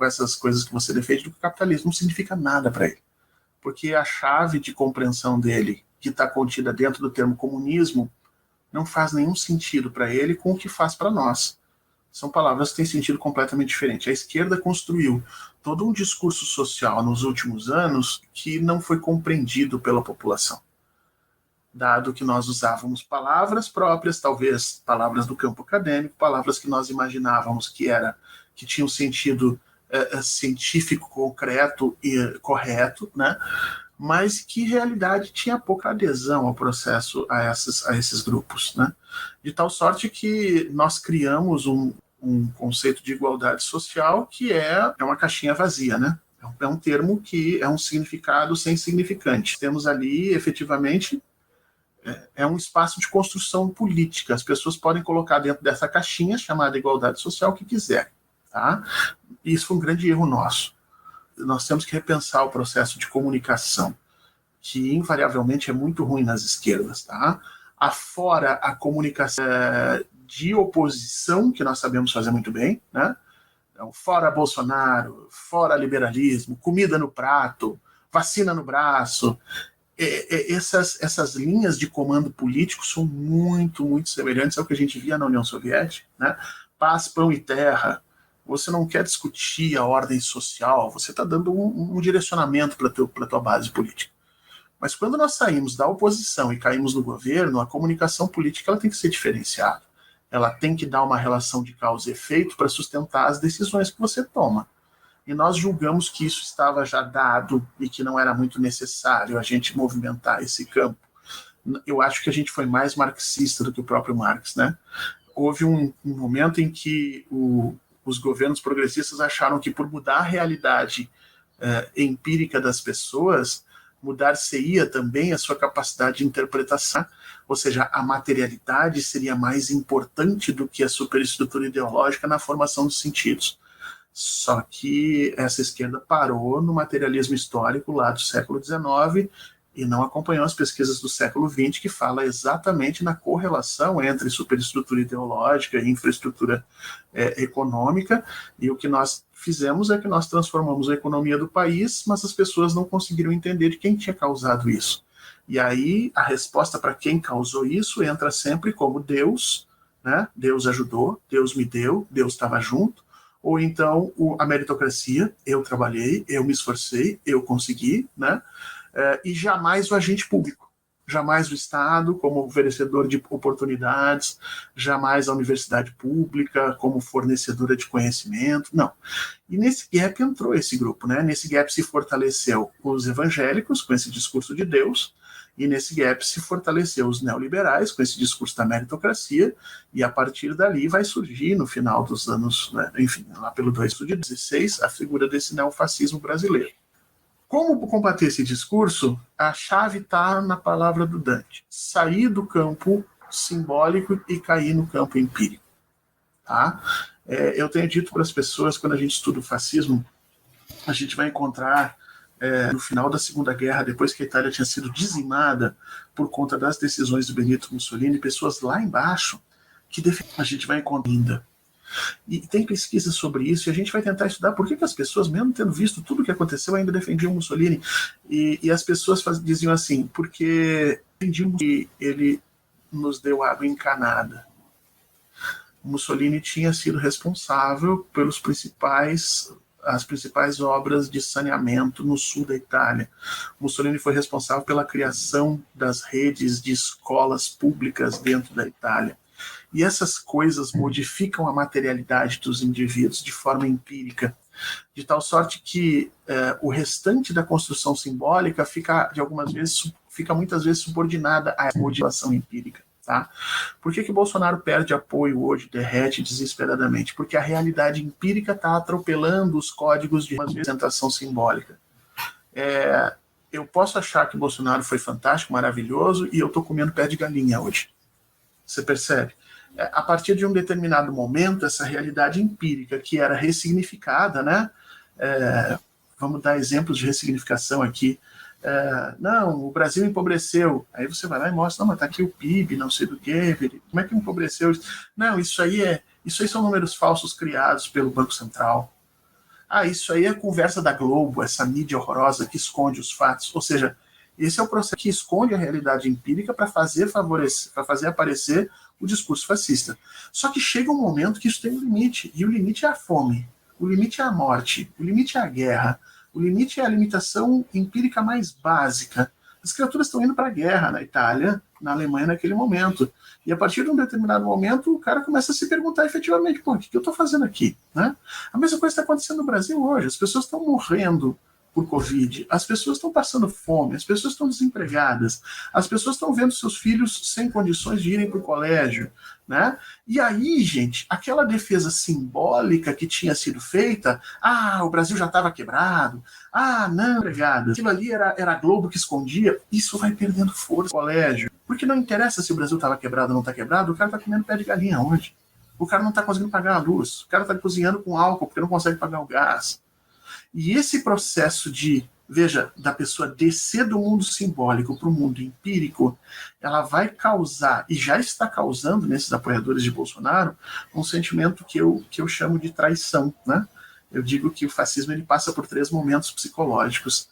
essas coisas que você defende do que o capitalismo, não significa nada para ele. Porque a chave de compreensão dele, que está contida dentro do termo comunismo, não faz nenhum sentido para ele com o que faz para nós. São palavras que têm sentido completamente diferente. A esquerda construiu todo um discurso social nos últimos anos que não foi compreendido pela população. Dado que nós usávamos palavras próprias, talvez palavras do campo acadêmico, palavras que nós imaginávamos que tinham sentido científico, concreto e correto, né? Mas que em realidade tinha pouca adesão ao processo a esses grupos, né? De tal sorte que nós criamos um conceito de igualdade social que é uma caixinha vazia, né? É um termo que é um significado sem significante. Temos ali, efetivamente, é um espaço de construção política. As pessoas podem colocar dentro dessa caixinha chamada igualdade social o que quiser, tá? E isso foi um grande erro nosso. Nós temos que repensar o processo de comunicação, que invariavelmente é muito ruim nas esquerdas, tá? Afora a comunicação de oposição, que nós sabemos fazer muito bem, né? Então, fora Bolsonaro, fora liberalismo, comida no prato, vacina no braço. Essas linhas de comando político são muito, muito semelhantes ao que a gente via na União Soviética, né? Paz, pão e terra. Você não quer discutir a ordem social, você está dando um direcionamento para a tua base política. Mas quando nós saímos da oposição e caímos no governo, a comunicação política ela tem que ser diferenciada. Ela tem que dar uma relação de causa e efeito para sustentar as decisões que você toma. e nós julgamos que isso estava já dado e que não era muito necessário a gente movimentar esse campo. Eu acho que a gente foi mais marxista do que o próprio Marx, né? Houve um momento em que os governos progressistas acharam que por mudar a realidade empírica das pessoas, mudar-se-ia também a sua capacidade de interpretação, ou seja, a materialidade seria mais importante do que a superestrutura ideológica na formação dos sentidos. Só que essa esquerda parou no materialismo histórico lá do século XIX e não acompanhou as pesquisas do século XX, que fala exatamente na correlação entre superestrutura ideológica e infraestrutura econômica, e o que nós fizemos é que nós transformamos a economia do país, mas as pessoas não conseguiram entender de quem tinha causado isso. E aí a resposta para quem causou isso entra sempre como Deus, né? Deus ajudou, Deus me deu, Deus estava junto, ou então a meritocracia, eu trabalhei, eu me esforcei, eu consegui, né? E jamais o agente público, jamais o Estado como oferecedor de oportunidades, jamais a universidade pública como fornecedora de conhecimento, não. E nesse gap entrou esse grupo, né? Nesse gap se fortaleceu os evangélicos com esse discurso de Deus, e nesse gap se fortaleceu os neoliberais com esse discurso da meritocracia, e a partir dali vai surgir no final dos anos, né, enfim, lá pelo 2016, a figura desse neofascismo brasileiro. Como combater esse discurso? A chave está na palavra do Dante. Sair do campo simbólico e cair no campo empírico. Tá? Eu tenho dito para as pessoas, quando a gente estuda o fascismo, a gente vai encontrar, no final da Segunda Guerra, depois que a Itália tinha sido dizimada por conta das decisões do Benito Mussolini, pessoas lá embaixo que a gente vai encontrar ainda. E tem pesquisa sobre isso, e a gente vai tentar estudar por que as pessoas, mesmo tendo visto tudo o que aconteceu, ainda defendiam Mussolini. E as pessoas diziam assim, porque entendimos que ele nos deu água encanada. Mussolini tinha sido responsável pelas principais obras de saneamento no sul da Itália. Mussolini foi responsável pela criação das redes de escolas públicas dentro da Itália. E essas coisas modificam a materialidade dos indivíduos de forma empírica, de tal sorte que o restante da construção simbólica fica muitas vezes subordinada à motivação empírica. Tá? Por que Bolsonaro perde apoio hoje, derrete desesperadamente? Porque a realidade empírica está atropelando os códigos de representação simbólica. Eu posso achar que Bolsonaro foi fantástico, maravilhoso, e eu estou comendo pé de galinha hoje. Você percebe? A partir de um determinado momento, essa realidade empírica que era ressignificada, né? Vamos dar exemplos de ressignificação aqui. Não, o Brasil empobreceu. Aí você vai lá e mostra, não, mas está aqui o PIB, não sei do que, como é que empobreceu? Não, isso aí são números falsos criados pelo Banco Central. Isso aí é a conversa da Globo, essa mídia horrorosa que esconde os fatos. Ou seja, esse é o processo que esconde a realidade empírica para fazer aparecer o discurso fascista. Só que chega um momento que isso tem um limite, e o limite é a fome, o limite é a morte, o limite é a guerra, o limite é a limitação empírica mais básica. As criaturas estão indo para a guerra na Itália, na Alemanha naquele momento. E a partir de um determinado momento, o cara começa a se perguntar efetivamente, o que eu estou fazendo aqui? Né? A mesma coisa está acontecendo no Brasil hoje. As pessoas estão morrendo por Covid, as pessoas estão passando fome, as pessoas estão desempregadas, as pessoas estão vendo seus filhos sem condições de irem para o colégio, né? E aí, gente, aquela defesa simbólica que tinha sido feita, o Brasil já estava quebrado, não, empregada, aquilo ali era a Globo que escondia, isso vai perdendo força no colégio, porque não interessa se o Brasil estava quebrado ou não está quebrado, o cara está comendo pé de galinha hoje, o cara não está conseguindo pagar a luz, o cara está cozinhando com álcool porque não consegue pagar o gás. E esse processo da pessoa descer do mundo simbólico para o mundo empírico, ela vai causar, e já está causando nesses apoiadores de Bolsonaro, um sentimento que eu chamo de traição. Né? Eu digo que o fascismo ele passa por 3 momentos psicológicos.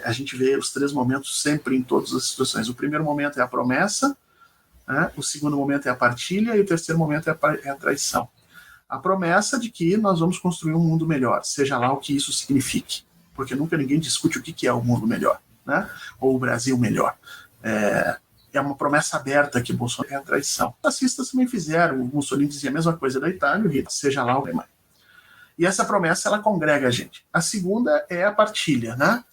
A gente vê os 3 momentos sempre em todas as situações. O primeiro momento é a promessa, né? O segundo momento é a partilha, e o terceiro momento é a traição. A promessa de que nós vamos construir um mundo melhor, seja lá o que isso signifique, porque nunca ninguém discute o que é o mundo melhor, né? Ou o Brasil melhor. É uma promessa aberta que Bolsonaro é a traição. Os fascistas também fizeram, o Mussolini dizia a mesma coisa da Itália, seja lá o que mais. E essa promessa, ela congrega a gente. A segunda é a partilha, né?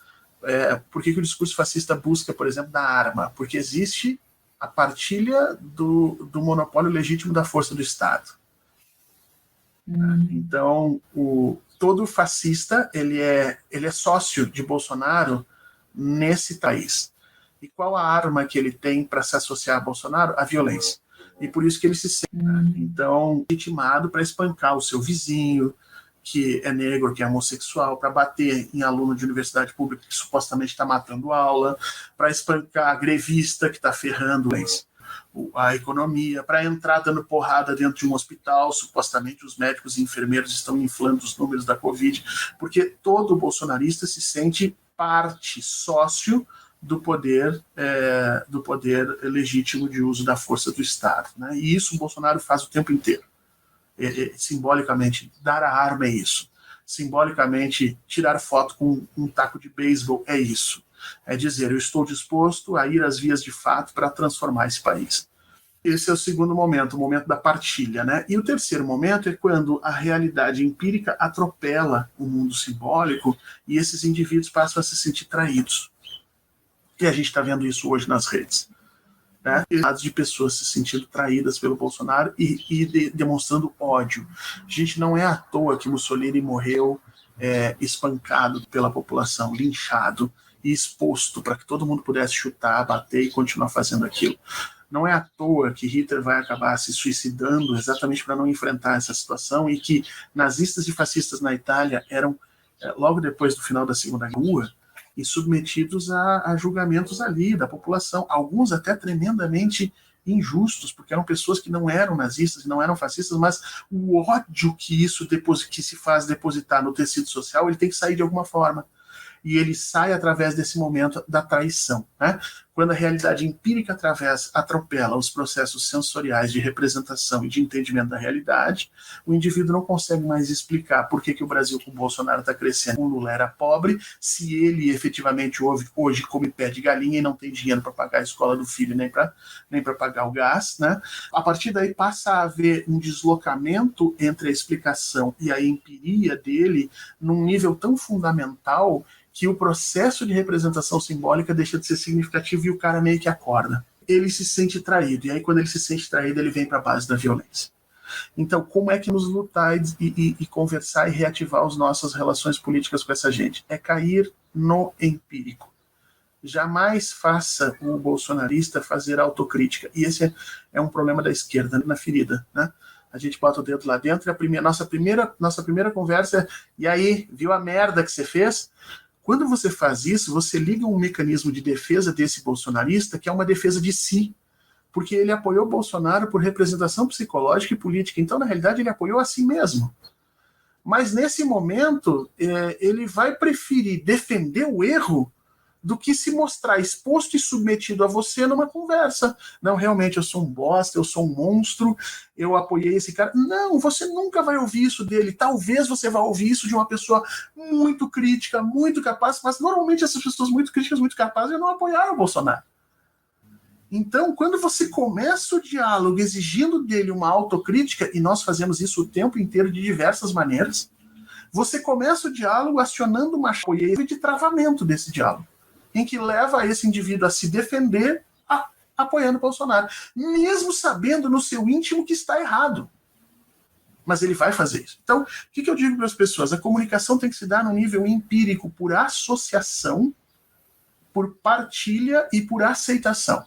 Por que o discurso fascista busca, por exemplo, da arma? Porque existe a partilha do monopólio legítimo da força do Estado. Então, todo fascista ele é sócio de Bolsonaro nesse país. E qual a arma que ele tem para se associar a Bolsonaro? A violência. E por isso que ele se sente, então, legitimado para espancar o seu vizinho, que é negro, que é homossexual, para bater em aluno de universidade pública que supostamente está matando aula, para espancar a grevista que está ferrando a economia, para entrar dando porrada dentro de um hospital, supostamente os médicos e enfermeiros estão inflando os números da Covid, porque todo bolsonarista se sente parte, sócio do poder legítimo de uso da força do Estado, né? E isso o Bolsonaro faz o tempo inteiro. Simbolicamente, dar a arma é isso. Simbolicamente, tirar foto com um taco de beisebol é isso. É dizer, eu estou disposto a ir às vias de fato para transformar esse país. Esse é o segundo momento, o momento da partilha, né? E o terceiro momento é quando a realidade empírica atropela o mundo simbólico e esses indivíduos passam a se sentir traídos. E a gente está vendo isso hoje nas redes. Né? De pessoas se sentindo traídas pelo Bolsonaro e demonstrando ódio. Gente, não é à toa que Mussolini morreu espancado pela população, linchado e exposto para que todo mundo pudesse chutar, bater e continuar fazendo aquilo. Não é à toa que Hitler vai acabar se suicidando exatamente para não enfrentar essa situação e que nazistas e fascistas na Itália eram, logo depois do final da Segunda Guerra, e submetidos a julgamentos ali da população, alguns até tremendamente injustos, porque eram pessoas que não eram nazistas, não eram fascistas, mas o ódio que isso que se faz depositar no tecido social, ele tem que sair de alguma forma. E ele sai através desse momento da traição, né? Quando a realidade empírica atropela os processos sensoriais de representação e de entendimento da realidade, o indivíduo não consegue mais explicar por que o Brasil com o Bolsonaro está crescendo, o Lula era pobre, se ele efetivamente hoje come pé de galinha e não tem dinheiro para pagar a escola do filho nem para pagar o gás, né? A partir daí passa a haver um deslocamento entre a explicação e a empiria dele num nível tão fundamental que o processo de representação simbólica deixa de ser significativo e o cara meio que acorda. Ele se sente traído, e aí quando ele se sente traído, ele vem para a base da violência. Então, como é que nos lutar e conversar e reativar as nossas relações políticas com essa gente? É cair no empírico. Jamais faça o bolsonarista fazer autocrítica. E esse é um problema da esquerda na ferida, né? A gente bota o dedo lá dentro e nossa primeira conversa é: e aí, viu a merda que você fez? Quando você faz isso, você liga um mecanismo de defesa desse bolsonarista que é uma defesa de si, porque ele apoiou Bolsonaro por representação psicológica e política. Então, na realidade, ele apoiou a si mesmo. Mas, nesse momento, ele vai preferir defender o erro do que se mostrar exposto e submetido a você numa conversa. Não, realmente, eu sou um bosta, eu sou um monstro, eu apoiei esse cara. Não, você nunca vai ouvir isso dele. Talvez você vá ouvir isso de uma pessoa muito crítica, muito capaz, mas normalmente essas pessoas muito críticas, muito capazes, não apoiaram o Bolsonaro. Então, quando você começa o diálogo exigindo dele uma autocrítica, e nós fazemos isso o tempo inteiro de diversas maneiras, você começa o diálogo acionando uma apoio de travamento desse diálogo, em que leva esse indivíduo a se defender apoiando o Bolsonaro, mesmo sabendo no seu íntimo que está errado. Mas ele vai fazer isso. Então, o que eu digo para as pessoas? A comunicação tem que se dar no nível empírico, por associação, por partilha e por aceitação.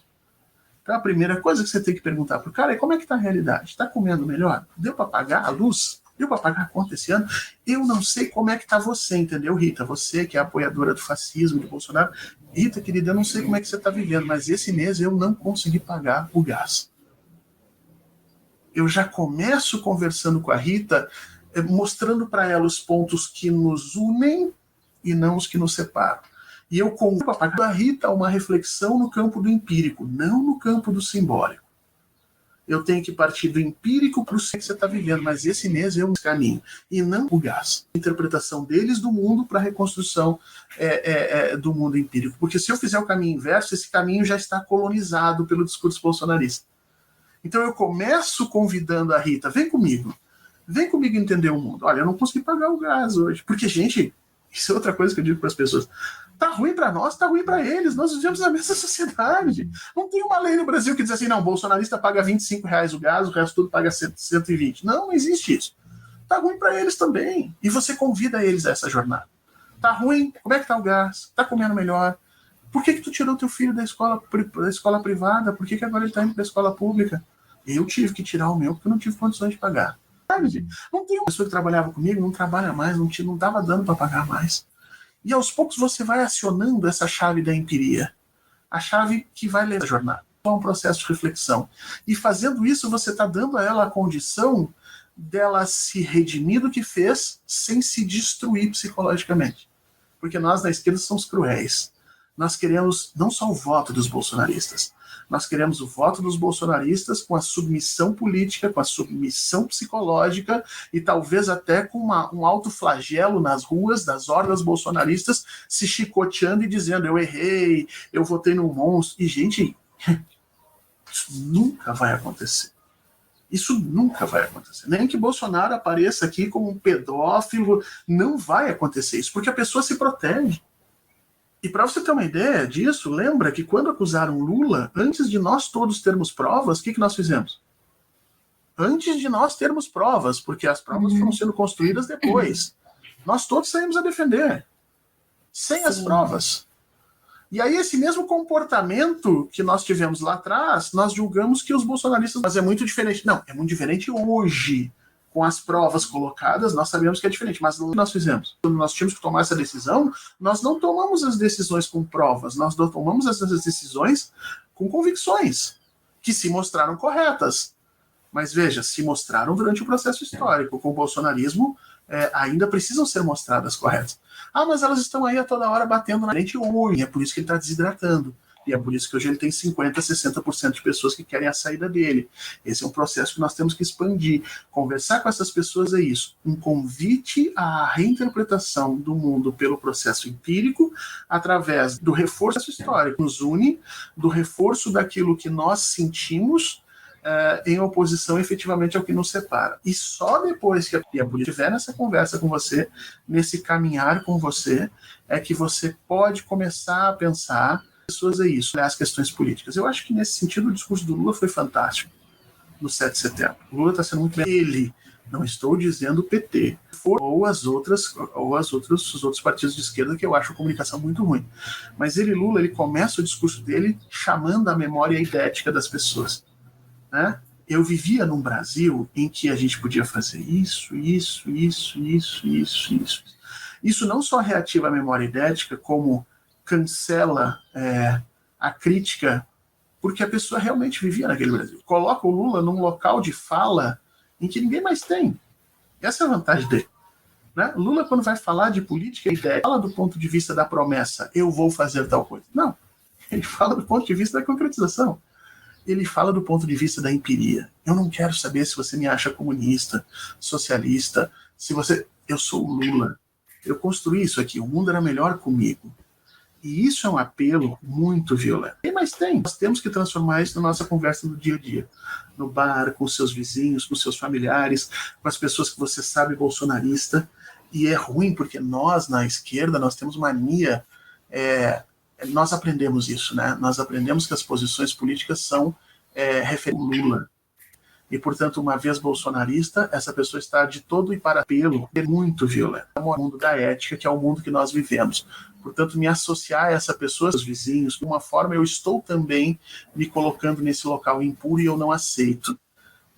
Então, a primeira coisa que você tem que perguntar para o cara é: como é que está a realidade? Está comendo melhor? Deu para pagar a luz? Deu para pagar a conta esse ano? Eu não sei como é que está você, entendeu, Rita? Você que é apoiadora do fascismo, de Bolsonaro. Rita, querida, eu não sei como é que você está vivendo, mas esse mês eu não consegui pagar o gás. Eu já começo conversando com a Rita, mostrando para ela os pontos que nos unem e não os que nos separam. E eu convido a Rita a uma reflexão no campo do empírico, não no campo do simbólico. Eu tenho que partir do empírico para o que você está vivendo, mas esse mês é um caminho, e não o gás. Interpretação deles do mundo para a reconstrução do mundo empírico. Porque se eu fizer o caminho inverso, esse caminho já está colonizado pelo discurso bolsonarista. Então eu começo convidando a Rita: vem comigo. Vem comigo entender o mundo. Olha, eu não consegui pagar o gás hoje. Porque, gente, isso é outra coisa que eu digo para as pessoas. Tá ruim para nós, tá ruim para eles. Nós vivemos na mesma sociedade. Não tem uma lei no Brasil que diz assim, não, o bolsonarista paga R$ 25 o gás, o resto tudo paga 120. Não existe isso. Tá ruim para eles também. E você convida eles a essa jornada. Tá ruim? Como é que tá o gás? Tá comendo melhor? Por que tu tirou teu filho da escola privada? Por que agora ele tá indo para a escola pública? Eu tive que tirar o meu porque eu não tive condições de pagar. Não tem uma pessoa que trabalhava comigo, não trabalha mais, não dava dando para pagar mais. E aos poucos você vai acionando essa chave da empiria, a chave que vai levar a jornada. É um processo de reflexão. E fazendo isso, você está dando a ela a condição dela se redimir do que fez sem se destruir psicologicamente. Porque nós na esquerda somos cruéis. Nós queremos não só o voto dos bolsonaristas, nós queremos o voto dos bolsonaristas com a submissão política, com a submissão psicológica e talvez até com um alto flagelo nas ruas das hordas bolsonaristas se chicoteando e dizendo eu errei, eu votei no monstro. E, gente, isso nunca vai acontecer. Isso nunca vai acontecer. Nem que Bolsonaro apareça aqui como um pedófilo, não vai acontecer isso, porque a pessoa se protege. E para você ter uma ideia disso, lembra que quando acusaram Lula, antes de nós todos termos provas, o que nós fizemos? Antes de nós termos provas, porque as provas foram sendo construídas depois, nós todos saímos a defender, sem as provas. E aí esse mesmo comportamento que nós tivemos lá atrás, nós julgamos que os bolsonaristas... Mas é muito diferente. Não, é muito diferente hoje. Com as provas colocadas, nós sabemos que é diferente, mas o que nós fizemos? Quando nós tínhamos que tomar essa decisão, nós não tomamos as decisões com provas, nós tomamos essas decisões com convicções, que se mostraram corretas. Mas veja, se mostraram durante o processo histórico. Com o bolsonarismo, ainda precisam ser mostradas corretas. Ah, mas elas estão aí a toda hora batendo na frente hoje, é por isso que ele está desidratando. E é por isso que hoje ele tem 50%, 60% de pessoas que querem a saída dele. Esse é um processo que nós temos que expandir. Conversar com essas pessoas é isso. Um convite à reinterpretação do mundo pelo processo empírico, através do reforço histórico. Nos une, do reforço daquilo que nós sentimos em oposição efetivamente ao que nos separa. E só depois que a política estiver nessa conversa com você, nesse caminhar com você, é que você pode começar a pensar pessoas é isso, as questões políticas. Eu acho que nesse sentido o discurso do Lula foi fantástico no 7 de setembro. O Lula está sendo muito bem. Ele, não estou dizendo o PT, ou os outros partidos de esquerda que eu acho a comunicação muito ruim. Mas Lula, ele começa o discurso dele chamando a memória idética das pessoas. Né? Eu vivia num Brasil em que a gente podia fazer isso. Isso não só reativa a memória idética, como cancela a crítica, porque a pessoa realmente vivia naquele Brasil. Coloca o Lula num local de fala em que ninguém mais tem. Essa é a vantagem dele. Né? Lula, quando vai falar de política, ele fala do ponto de vista da promessa, eu vou fazer tal coisa. Não. Ele fala do ponto de vista da concretização. Ele fala do ponto de vista da empiria. Eu não quero saber se você me acha comunista, socialista, se você... Eu sou o Lula. Eu construí isso aqui. O mundo era melhor comigo. E isso é um apelo muito violento. Mas tem. Nós temos que transformar isso na nossa conversa do dia a dia. No bar, com seus vizinhos, com seus familiares, com as pessoas que você sabe bolsonarista. E é ruim, porque nós, na esquerda, nós temos mania... nós aprendemos isso, né? Nós aprendemos que as posições políticas são referentes ao Lula. E, portanto, uma vez bolsonarista, essa pessoa está de todo e para apelo, é muito violento. É o mundo da ética, que é o mundo que nós vivemos. Portanto, me associar a essa pessoa, aos vizinhos, de uma forma, eu estou também me colocando nesse local impuro e eu não aceito.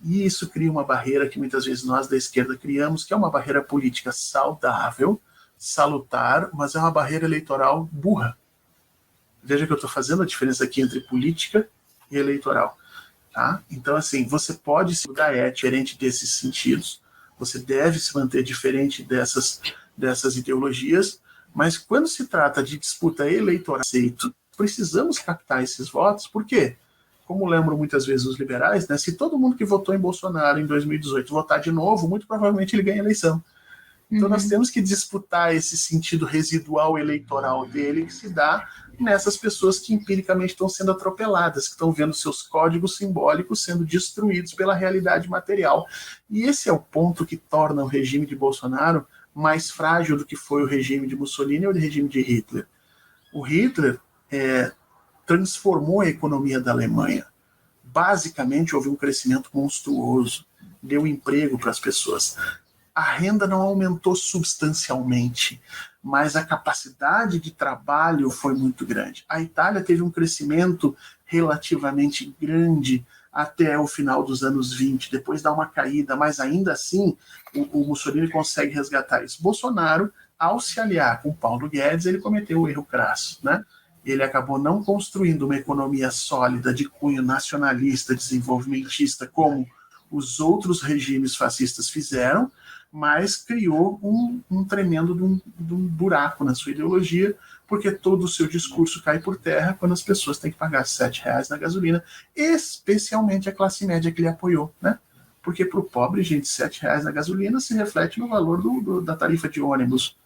E isso cria uma barreira que muitas vezes nós da esquerda criamos, que é uma barreira política saudável, salutar, mas é uma barreira eleitoral burra. Veja que eu estou fazendo a diferença aqui entre política e eleitoral. Tá? Então, assim, você pode se mudar diferente desses sentidos. Você deve se manter diferente dessas ideologias, mas quando se trata de disputa eleitoral, precisamos captar esses votos, por quê? Como lembram muitas vezes os liberais, né, se todo mundo que votou em Bolsonaro em 2018 votar de novo, muito provavelmente ele ganha a eleição. Então nós temos que disputar esse sentido residual eleitoral dele, que se dá nessas pessoas que empiricamente estão sendo atropeladas, que estão vendo seus códigos simbólicos sendo destruídos pela realidade material. E esse é o ponto que torna o regime de Bolsonaro mais frágil do que foi o regime de Mussolini ou o regime de Hitler. O Hitler transformou a economia da Alemanha. Basicamente, houve um crescimento monstruoso, deu emprego para as pessoas. A renda não aumentou substancialmente, mas a capacidade de trabalho foi muito grande. A Itália teve um crescimento relativamente grande até o final dos anos 20, depois dá uma caída, mas ainda assim o Mussolini consegue resgatar isso. Bolsonaro, ao se aliar com Paulo Guedes, ele cometeu o erro crasso, né? Ele acabou não construindo uma economia sólida de cunho nacionalista, desenvolvimentista, como os outros regimes fascistas fizeram, mas criou um tremendo de um buraco na sua ideologia, porque todo o seu discurso cai por terra quando as pessoas têm que pagar R$7 na gasolina, especialmente a classe média que ele apoiou, né? Porque para o pobre, gente, R$7 na gasolina se reflete no valor da tarifa de ônibus,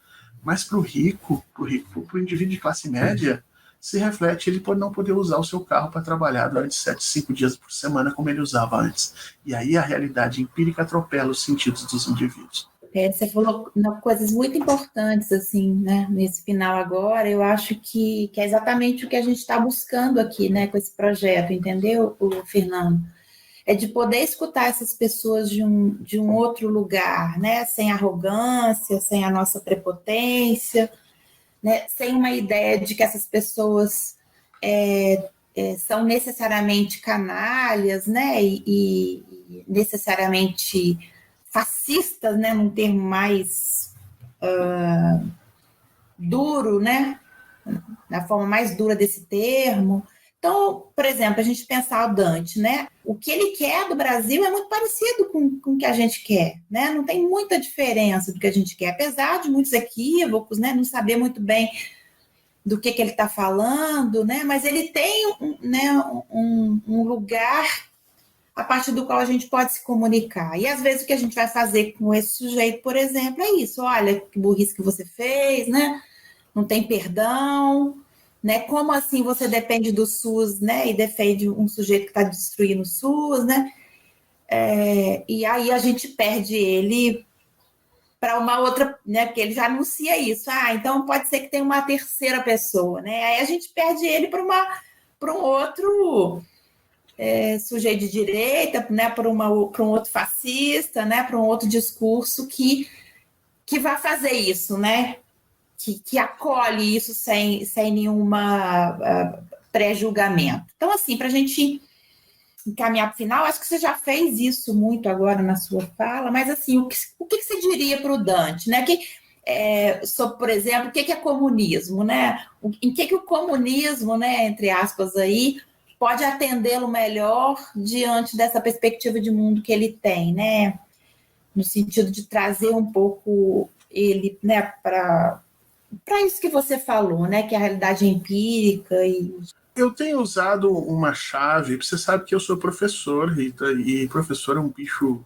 mas para o rico, para o indivíduo de classe média, se reflete ele por não poder usar o seu carro para trabalhar durante 7, 5 dias por semana, como ele usava antes. E aí a realidade empírica atropela os sentidos dos indivíduos.
Você falou coisas muito importantes, assim, né, nesse final agora. Eu acho que é exatamente o que a gente está buscando aqui, né, com esse projeto, entendeu, Fernando? É de poder escutar essas pessoas de um outro lugar, né, sem arrogância, sem a nossa prepotência, né, sem uma ideia de que essas pessoas são necessariamente canalhas, né, e necessariamente fascistas, né, num termo mais duro, né, na forma mais dura desse termo. Então, por exemplo, a gente pensar o Dante, né, o que ele quer do Brasil é muito parecido com o que a gente quer, né, não tem muita diferença do que a gente quer, apesar de muitos equívocos, né, não saber muito bem do que ele está falando, né, mas ele tem um lugar a partir do qual a gente pode se comunicar. E às vezes o que a gente vai fazer com esse sujeito, por exemplo, é isso: olha que burrice que você fez, né? Não tem perdão, né? Como assim você depende do SUS, né? E defende um sujeito que está destruindo o SUS, né? E aí a gente perde ele para uma outra, né? Porque ele já anuncia isso. Então pode ser que tenha uma terceira pessoa, né? Aí a gente perde ele para um outro sujeito de direita, né, para um outro fascista, né, para um outro discurso que vai fazer isso, né, que acolhe isso sem nenhuma pré-julgamento. Então, assim, para a gente encaminhar para o final, acho que você já fez isso muito agora na sua fala, mas assim, o que você diria para o Dante, né, sobre, por exemplo, o que é comunismo, né, em que o comunismo, né, entre aspas aí, pode atendê-lo melhor diante dessa perspectiva de mundo que ele tem, né? No sentido de trazer um pouco ele, né, para isso que você falou, né? Que é a realidade empírica.
Eu tenho usado uma chave, você sabe que eu sou professor, Rita, e professor é um bicho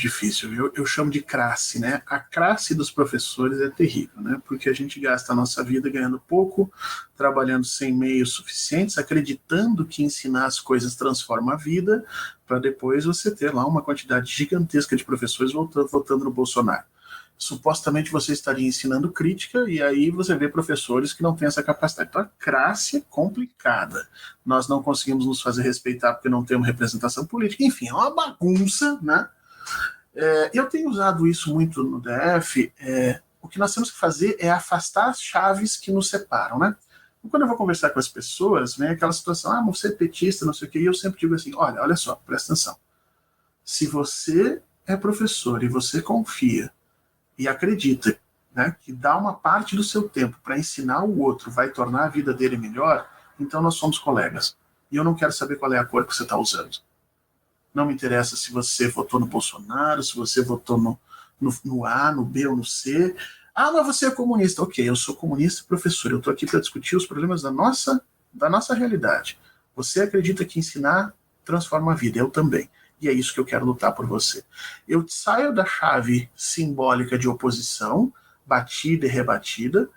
difícil. Eu chamo de crasse, né? A crasse dos professores é terrível, né? Porque a gente gasta a nossa vida ganhando pouco, trabalhando sem meios suficientes, acreditando que ensinar as coisas transforma a vida, para depois você ter lá uma quantidade gigantesca de professores votando no Bolsonaro. Supostamente você estaria ensinando crítica, e aí você vê professores que não têm essa capacidade. Então a crasse é complicada. Nós não conseguimos nos fazer respeitar porque não temos representação política. Enfim, é uma bagunça, né? Eu tenho usado isso muito no DF. O que nós temos que fazer é afastar as chaves que nos separam, né? Quando eu vou conversar com as pessoas, vem aquela situação: você é petista, não sei o quê, e eu sempre digo assim: olha só, presta atenção. Se você é professor e você confia e acredita, né, que dar uma parte do seu tempo para ensinar o outro vai tornar a vida dele melhor, então nós somos colegas. E eu não quero saber qual é a cor que você está usando. Não me interessa se você votou no Bolsonaro, se você votou no A, no B ou no C. Mas você é comunista. Ok, eu sou comunista, professor. Eu estou aqui para discutir os problemas da nossa realidade. Você acredita que ensinar transforma a vida. Eu também. E é isso que eu quero lutar por você. Eu saio da chave simbólica de oposição, batida e rebatida,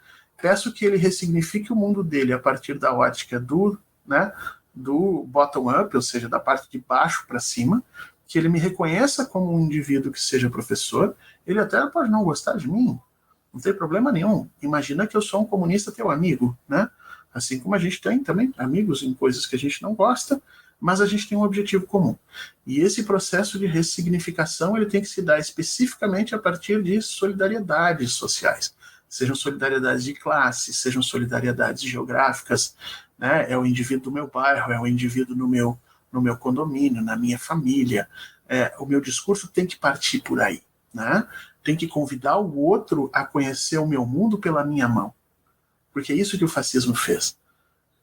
peço que ele ressignifique o mundo dele a partir da ótica do, né, do bottom-up, ou seja, da parte de baixo para cima, que ele me reconheça como um indivíduo que seja professor. Ele até pode não gostar de mim, não tem problema nenhum. Imagina que eu sou um comunista teu amigo, né? Assim como a gente tem também amigos em coisas que a gente não gosta, mas a gente tem um objetivo comum. E esse processo de ressignificação ele tem que se dar especificamente a partir de solidariedades sociais. Sejam solidariedades de classe, sejam solidariedades geográficas, né? É o indivíduo do meu bairro, é o indivíduo no meu condomínio, na minha família. O meu discurso tem que partir por aí, né? Tem que convidar o outro a conhecer o meu mundo pela minha mão. Porque é isso que o fascismo fez.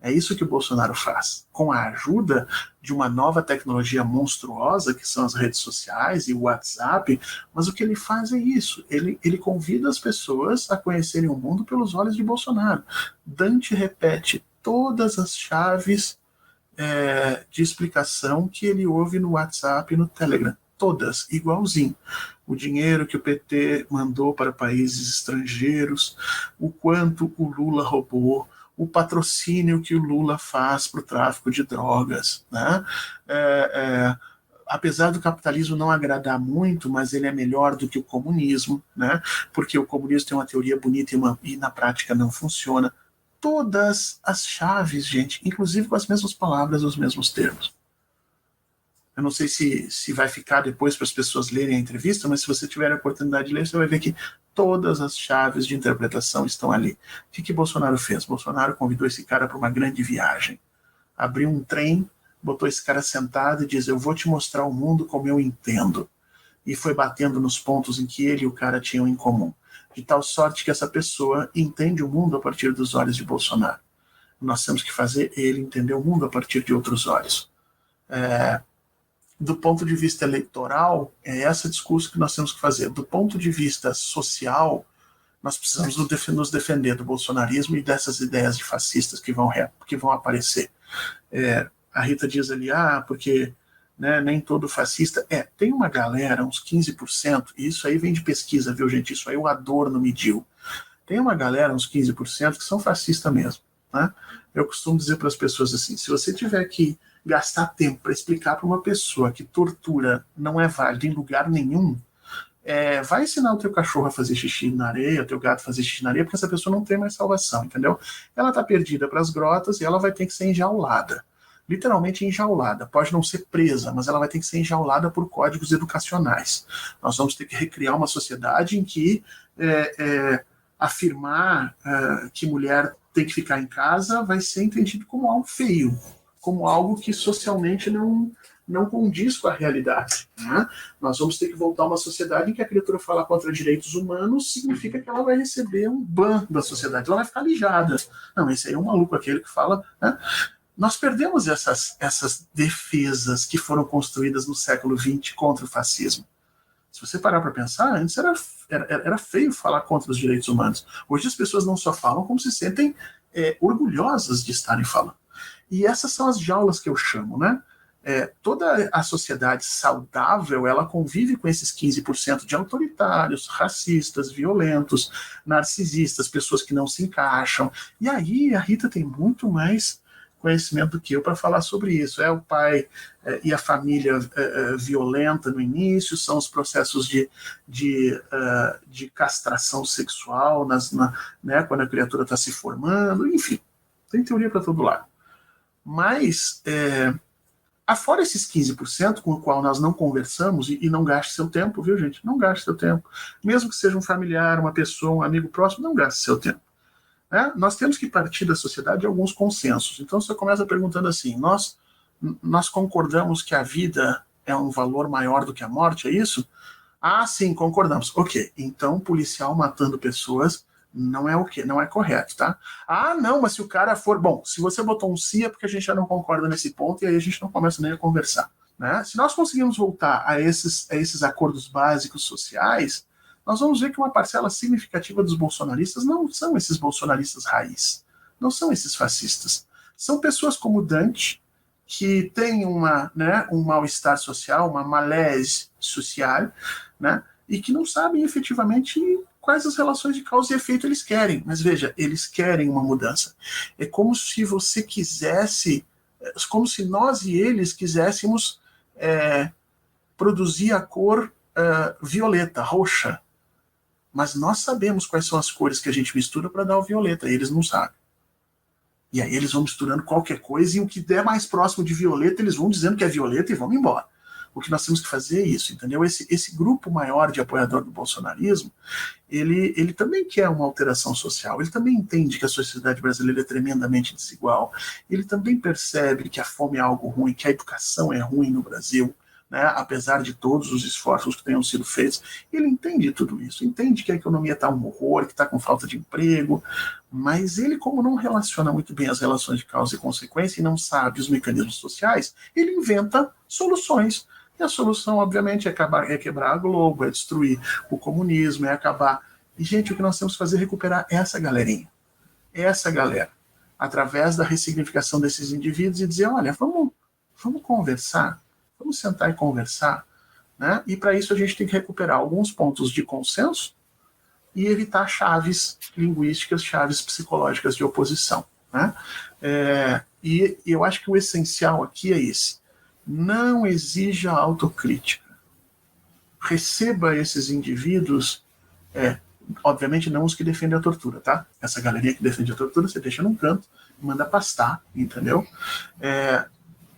É isso que o Bolsonaro faz. Com a ajuda de uma nova tecnologia monstruosa, que são as redes sociais e o WhatsApp, mas o que ele faz é isso. Ele convida as pessoas a conhecerem o mundo pelos olhos de Bolsonaro. Dante repete todas as chaves de explicação que ele ouve no WhatsApp e no Telegram. Todas, igualzinho. O dinheiro que o PT mandou para países estrangeiros, o quanto o Lula roubou, o patrocínio que o Lula faz para o tráfico de drogas, né? Apesar do capitalismo não agradar muito, mas ele é melhor do que o comunismo, né? Porque o comunismo tem uma teoria bonita e na prática não funciona. Todas as chaves, gente, inclusive com as mesmas palavras, os mesmos termos. Eu não sei se vai ficar depois para as pessoas lerem a entrevista, mas se você tiver a oportunidade de ler, você vai ver que todas as chaves de interpretação estão ali. O que Bolsonaro fez? Bolsonaro convidou esse cara para uma grande viagem. Abriu um trem, botou esse cara sentado e disse: eu vou te mostrar o mundo como eu entendo. E foi batendo nos pontos em que ele e o cara tinham em comum. De tal sorte que essa pessoa entende o mundo a partir dos olhos de Bolsonaro. Nós temos que fazer ele entender o mundo a partir de outros olhos. Do ponto de vista eleitoral, é esse discurso que nós temos que fazer. Do ponto de vista social, nós precisamos nos defender do bolsonarismo e dessas ideias de fascistas que vão aparecer. A Rita diz ali, porque né, nem todo fascista... tem uma galera, uns 15%, e isso aí vem de pesquisa, viu, gente? Isso aí o Adorno mediu. Tem uma galera, uns 15%, que são fascistas mesmo. Né? Eu costumo dizer para as pessoas assim, se você tiver que gastar tempo para explicar para uma pessoa que tortura não é válida em lugar nenhum, vai ensinar o teu cachorro a fazer xixi na areia, o teu gato a fazer xixi na areia, porque essa pessoa não tem mais salvação, entendeu? Ela está perdida para as grotas e ela vai ter que ser enjaulada. Literalmente enjaulada. Pode não ser presa, mas ela vai ter que ser enjaulada por códigos educacionais. Nós vamos ter que recriar uma sociedade em que afirmar que mulher tem que ficar em casa vai ser entendido como algo feio, como algo que socialmente não condiz com a realidade. Né? Nós vamos ter que voltar a uma sociedade em que a criatura falar contra direitos humanos significa que ela vai receber um ban da sociedade, ela vai ficar lijada. Não, esse aí é um maluco, aquele que fala... Né? Nós perdemos essas defesas que foram construídas no século XX contra o fascismo. Se você parar para pensar, antes era feio falar contra os direitos humanos. Hoje as pessoas não só falam, como se sentem orgulhosas de estarem falando. E essas são as jaulas que eu chamo, né? Toda a sociedade saudável, ela convive com esses 15% de autoritários, racistas, violentos, narcisistas, pessoas que não se encaixam. E aí a Rita tem muito mais conhecimento do que eu para falar sobre isso. O pai e a família violenta no início, são os processos de castração sexual né, quando a criatura está se formando, enfim, tem teoria para todo lado. Mas, afora esses 15% com o qual nós não conversamos, e não gaste seu tempo, viu, gente? Não gaste seu tempo. Mesmo que seja um familiar, uma pessoa, um amigo próximo, não gaste seu tempo. Nós temos que partir da sociedade de alguns consensos. Então, você começa perguntando assim, nós concordamos que a vida é um valor maior do que a morte, é isso? Sim, concordamos. Ok, então policial matando pessoas não é correto, tá? Não, mas se o cara for... Bom, se você botou um sim é porque a gente já não concorda nesse ponto e aí a gente não começa nem a conversar. Né? Se nós conseguirmos voltar a esses acordos básicos sociais, nós vamos ver que uma parcela significativa dos bolsonaristas não são esses bolsonaristas raiz, não são esses fascistas. São pessoas como Dante, que têm um mal-estar social, uma malaise social, né? E que não sabem efetivamente quais as relações de causa e efeito eles querem. Mas veja, eles querem uma mudança. É como se você quisesse, como se nós e eles quiséssemos produzir a cor violeta, roxa. Mas nós sabemos quais são as cores que a gente mistura para dar o violeta, eles não sabem. E aí eles vão misturando qualquer coisa e o que der mais próximo de violeta, eles vão dizendo que é violeta e vão embora. O que nós temos que fazer é isso, entendeu? Esse grupo maior de apoiador do bolsonarismo, ele também quer uma alteração social, ele também entende que a sociedade brasileira é tremendamente desigual, ele também percebe que a fome é algo ruim, que a educação é ruim no Brasil, né? Apesar de todos os esforços que tenham sido feitos, ele entende tudo isso, entende que a economia está um horror, que está com falta de emprego, mas ele, como não relaciona muito bem as relações de causa e consequência e não sabe os mecanismos sociais, ele inventa soluções. E a solução, obviamente, é quebrar a Globo, é destruir o comunismo, é acabar. E, gente, o que nós temos que fazer é recuperar essa galerinha, essa galera, através da ressignificação desses indivíduos e dizer, olha, vamos conversar, vamos sentar e conversar, né? E para isso a gente tem que recuperar alguns pontos de consenso e evitar chaves linguísticas, chaves psicológicas de oposição, né? E eu acho que o essencial aqui é esse. Não exija autocrítica. Receba esses indivíduos, obviamente não os que defendem a tortura, tá? Essa galerinha que defende a tortura, você deixa num canto, manda pastar, entendeu?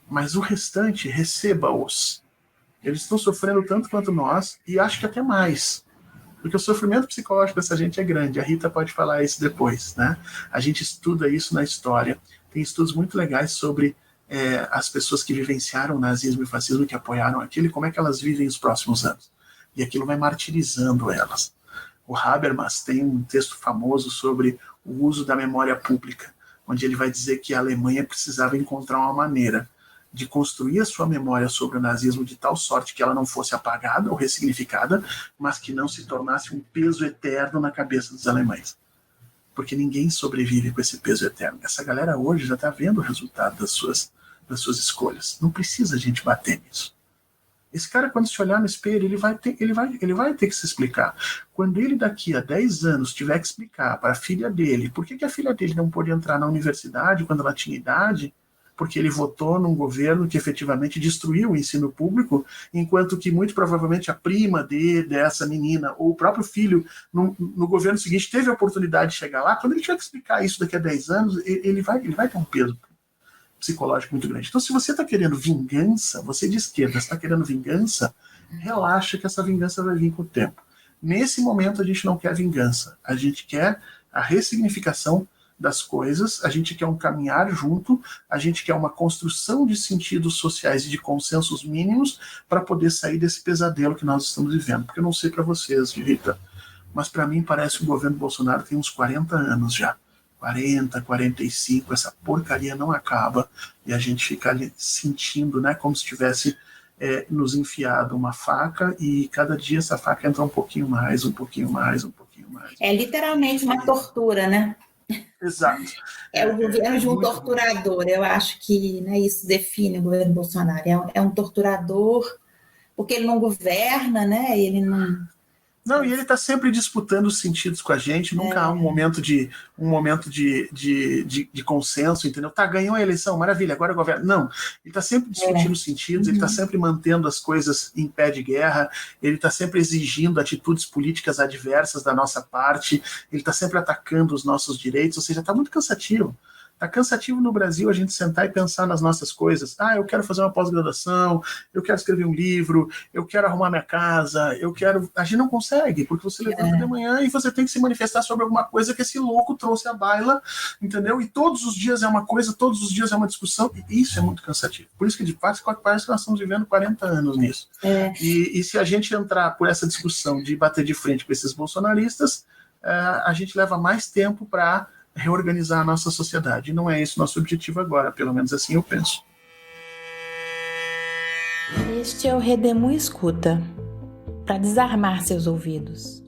Mas o restante, receba-os. Eles estão sofrendo tanto quanto nós, e acho que até mais. Porque o sofrimento psicológico dessa gente é grande. A Rita pode falar isso depois, né? A gente estuda isso na história. Tem estudos muito legais sobre as pessoas que vivenciaram o nazismo e o fascismo, que apoiaram aquilo, e como é que elas vivem os próximos anos. E aquilo vai martirizando elas. O Habermas tem um texto famoso sobre o uso da memória pública, onde ele vai dizer que a Alemanha precisava encontrar uma maneira de construir a sua memória sobre o nazismo de tal sorte que ela não fosse apagada ou ressignificada, mas que não se tornasse um peso eterno na cabeça dos alemães. Porque ninguém sobrevive com esse peso eterno. Essa galera hoje já está vendo o resultado das suas escolhas. Não precisa a gente bater nisso. Esse cara, quando se olhar no espelho, ele vai ter que se explicar. Quando ele daqui a 10 anos tiver que explicar para a filha dele por que a filha dele não pôde entrar na universidade quando ela tinha idade, porque ele votou num governo que efetivamente destruiu o ensino público, enquanto que muito provavelmente a prima dessa menina ou o próprio filho no governo seguinte teve a oportunidade de chegar lá, quando ele tiver que explicar isso daqui a 10 anos, ele vai ter um peso psicológico muito grande. Então, se você está querendo vingança, você de esquerda está querendo vingança, relaxa que essa vingança vai vir com o tempo. Nesse momento, a gente não quer vingança. A gente quer a ressignificação das coisas, a gente quer um caminhar junto, a gente quer uma construção de sentidos sociais e de consensos mínimos para poder sair desse pesadelo que nós estamos vivendo. Porque eu não sei para vocês, Rita, mas para mim parece que o governo Bolsonaro tem uns 40 anos já. 40, 45, essa porcaria não acaba e a gente fica ali sentindo, né, como se tivesse nos enfiado uma faca e cada dia essa faca entra um pouquinho mais, um pouquinho mais, um pouquinho mais.
É literalmente uma tortura, né?
Exato.
É o governo de um torturador. Eu acho que, né, isso define o governo Bolsonaro. É um torturador porque ele não governa, né? Ele não...
Não, e ele está sempre disputando os sentidos com a gente, nunca há um momento de consenso, entendeu? Tá, ganhou a eleição, maravilha, agora governa. Não, ele está sempre discutindo os sentidos, ele está sempre mantendo as coisas em pé de guerra, ele está sempre exigindo atitudes políticas adversas da nossa parte, ele está sempre atacando os nossos direitos, ou seja, está muito cansativo. Está cansativo no Brasil a gente sentar e pensar nas nossas coisas. Ah, eu quero fazer uma pós-graduação, eu quero escrever um livro, eu quero arrumar minha casa, eu quero... A gente não consegue, porque você levanta de manhã e você tem que se manifestar sobre alguma coisa que esse louco trouxe à baila, entendeu? E todos os dias é uma coisa, todos os dias é uma discussão, e isso é muito cansativo. Por isso que, de fato, parece que nós estamos vivendo 40 anos nisso. E se a gente entrar por essa discussão de bater de frente com esses bolsonaristas, a gente leva mais tempo para reorganizar a nossa sociedade. E não é esse o nosso objetivo agora, pelo menos assim eu penso.
Este é o Redemoinho Escuta, para desarmar seus ouvidos.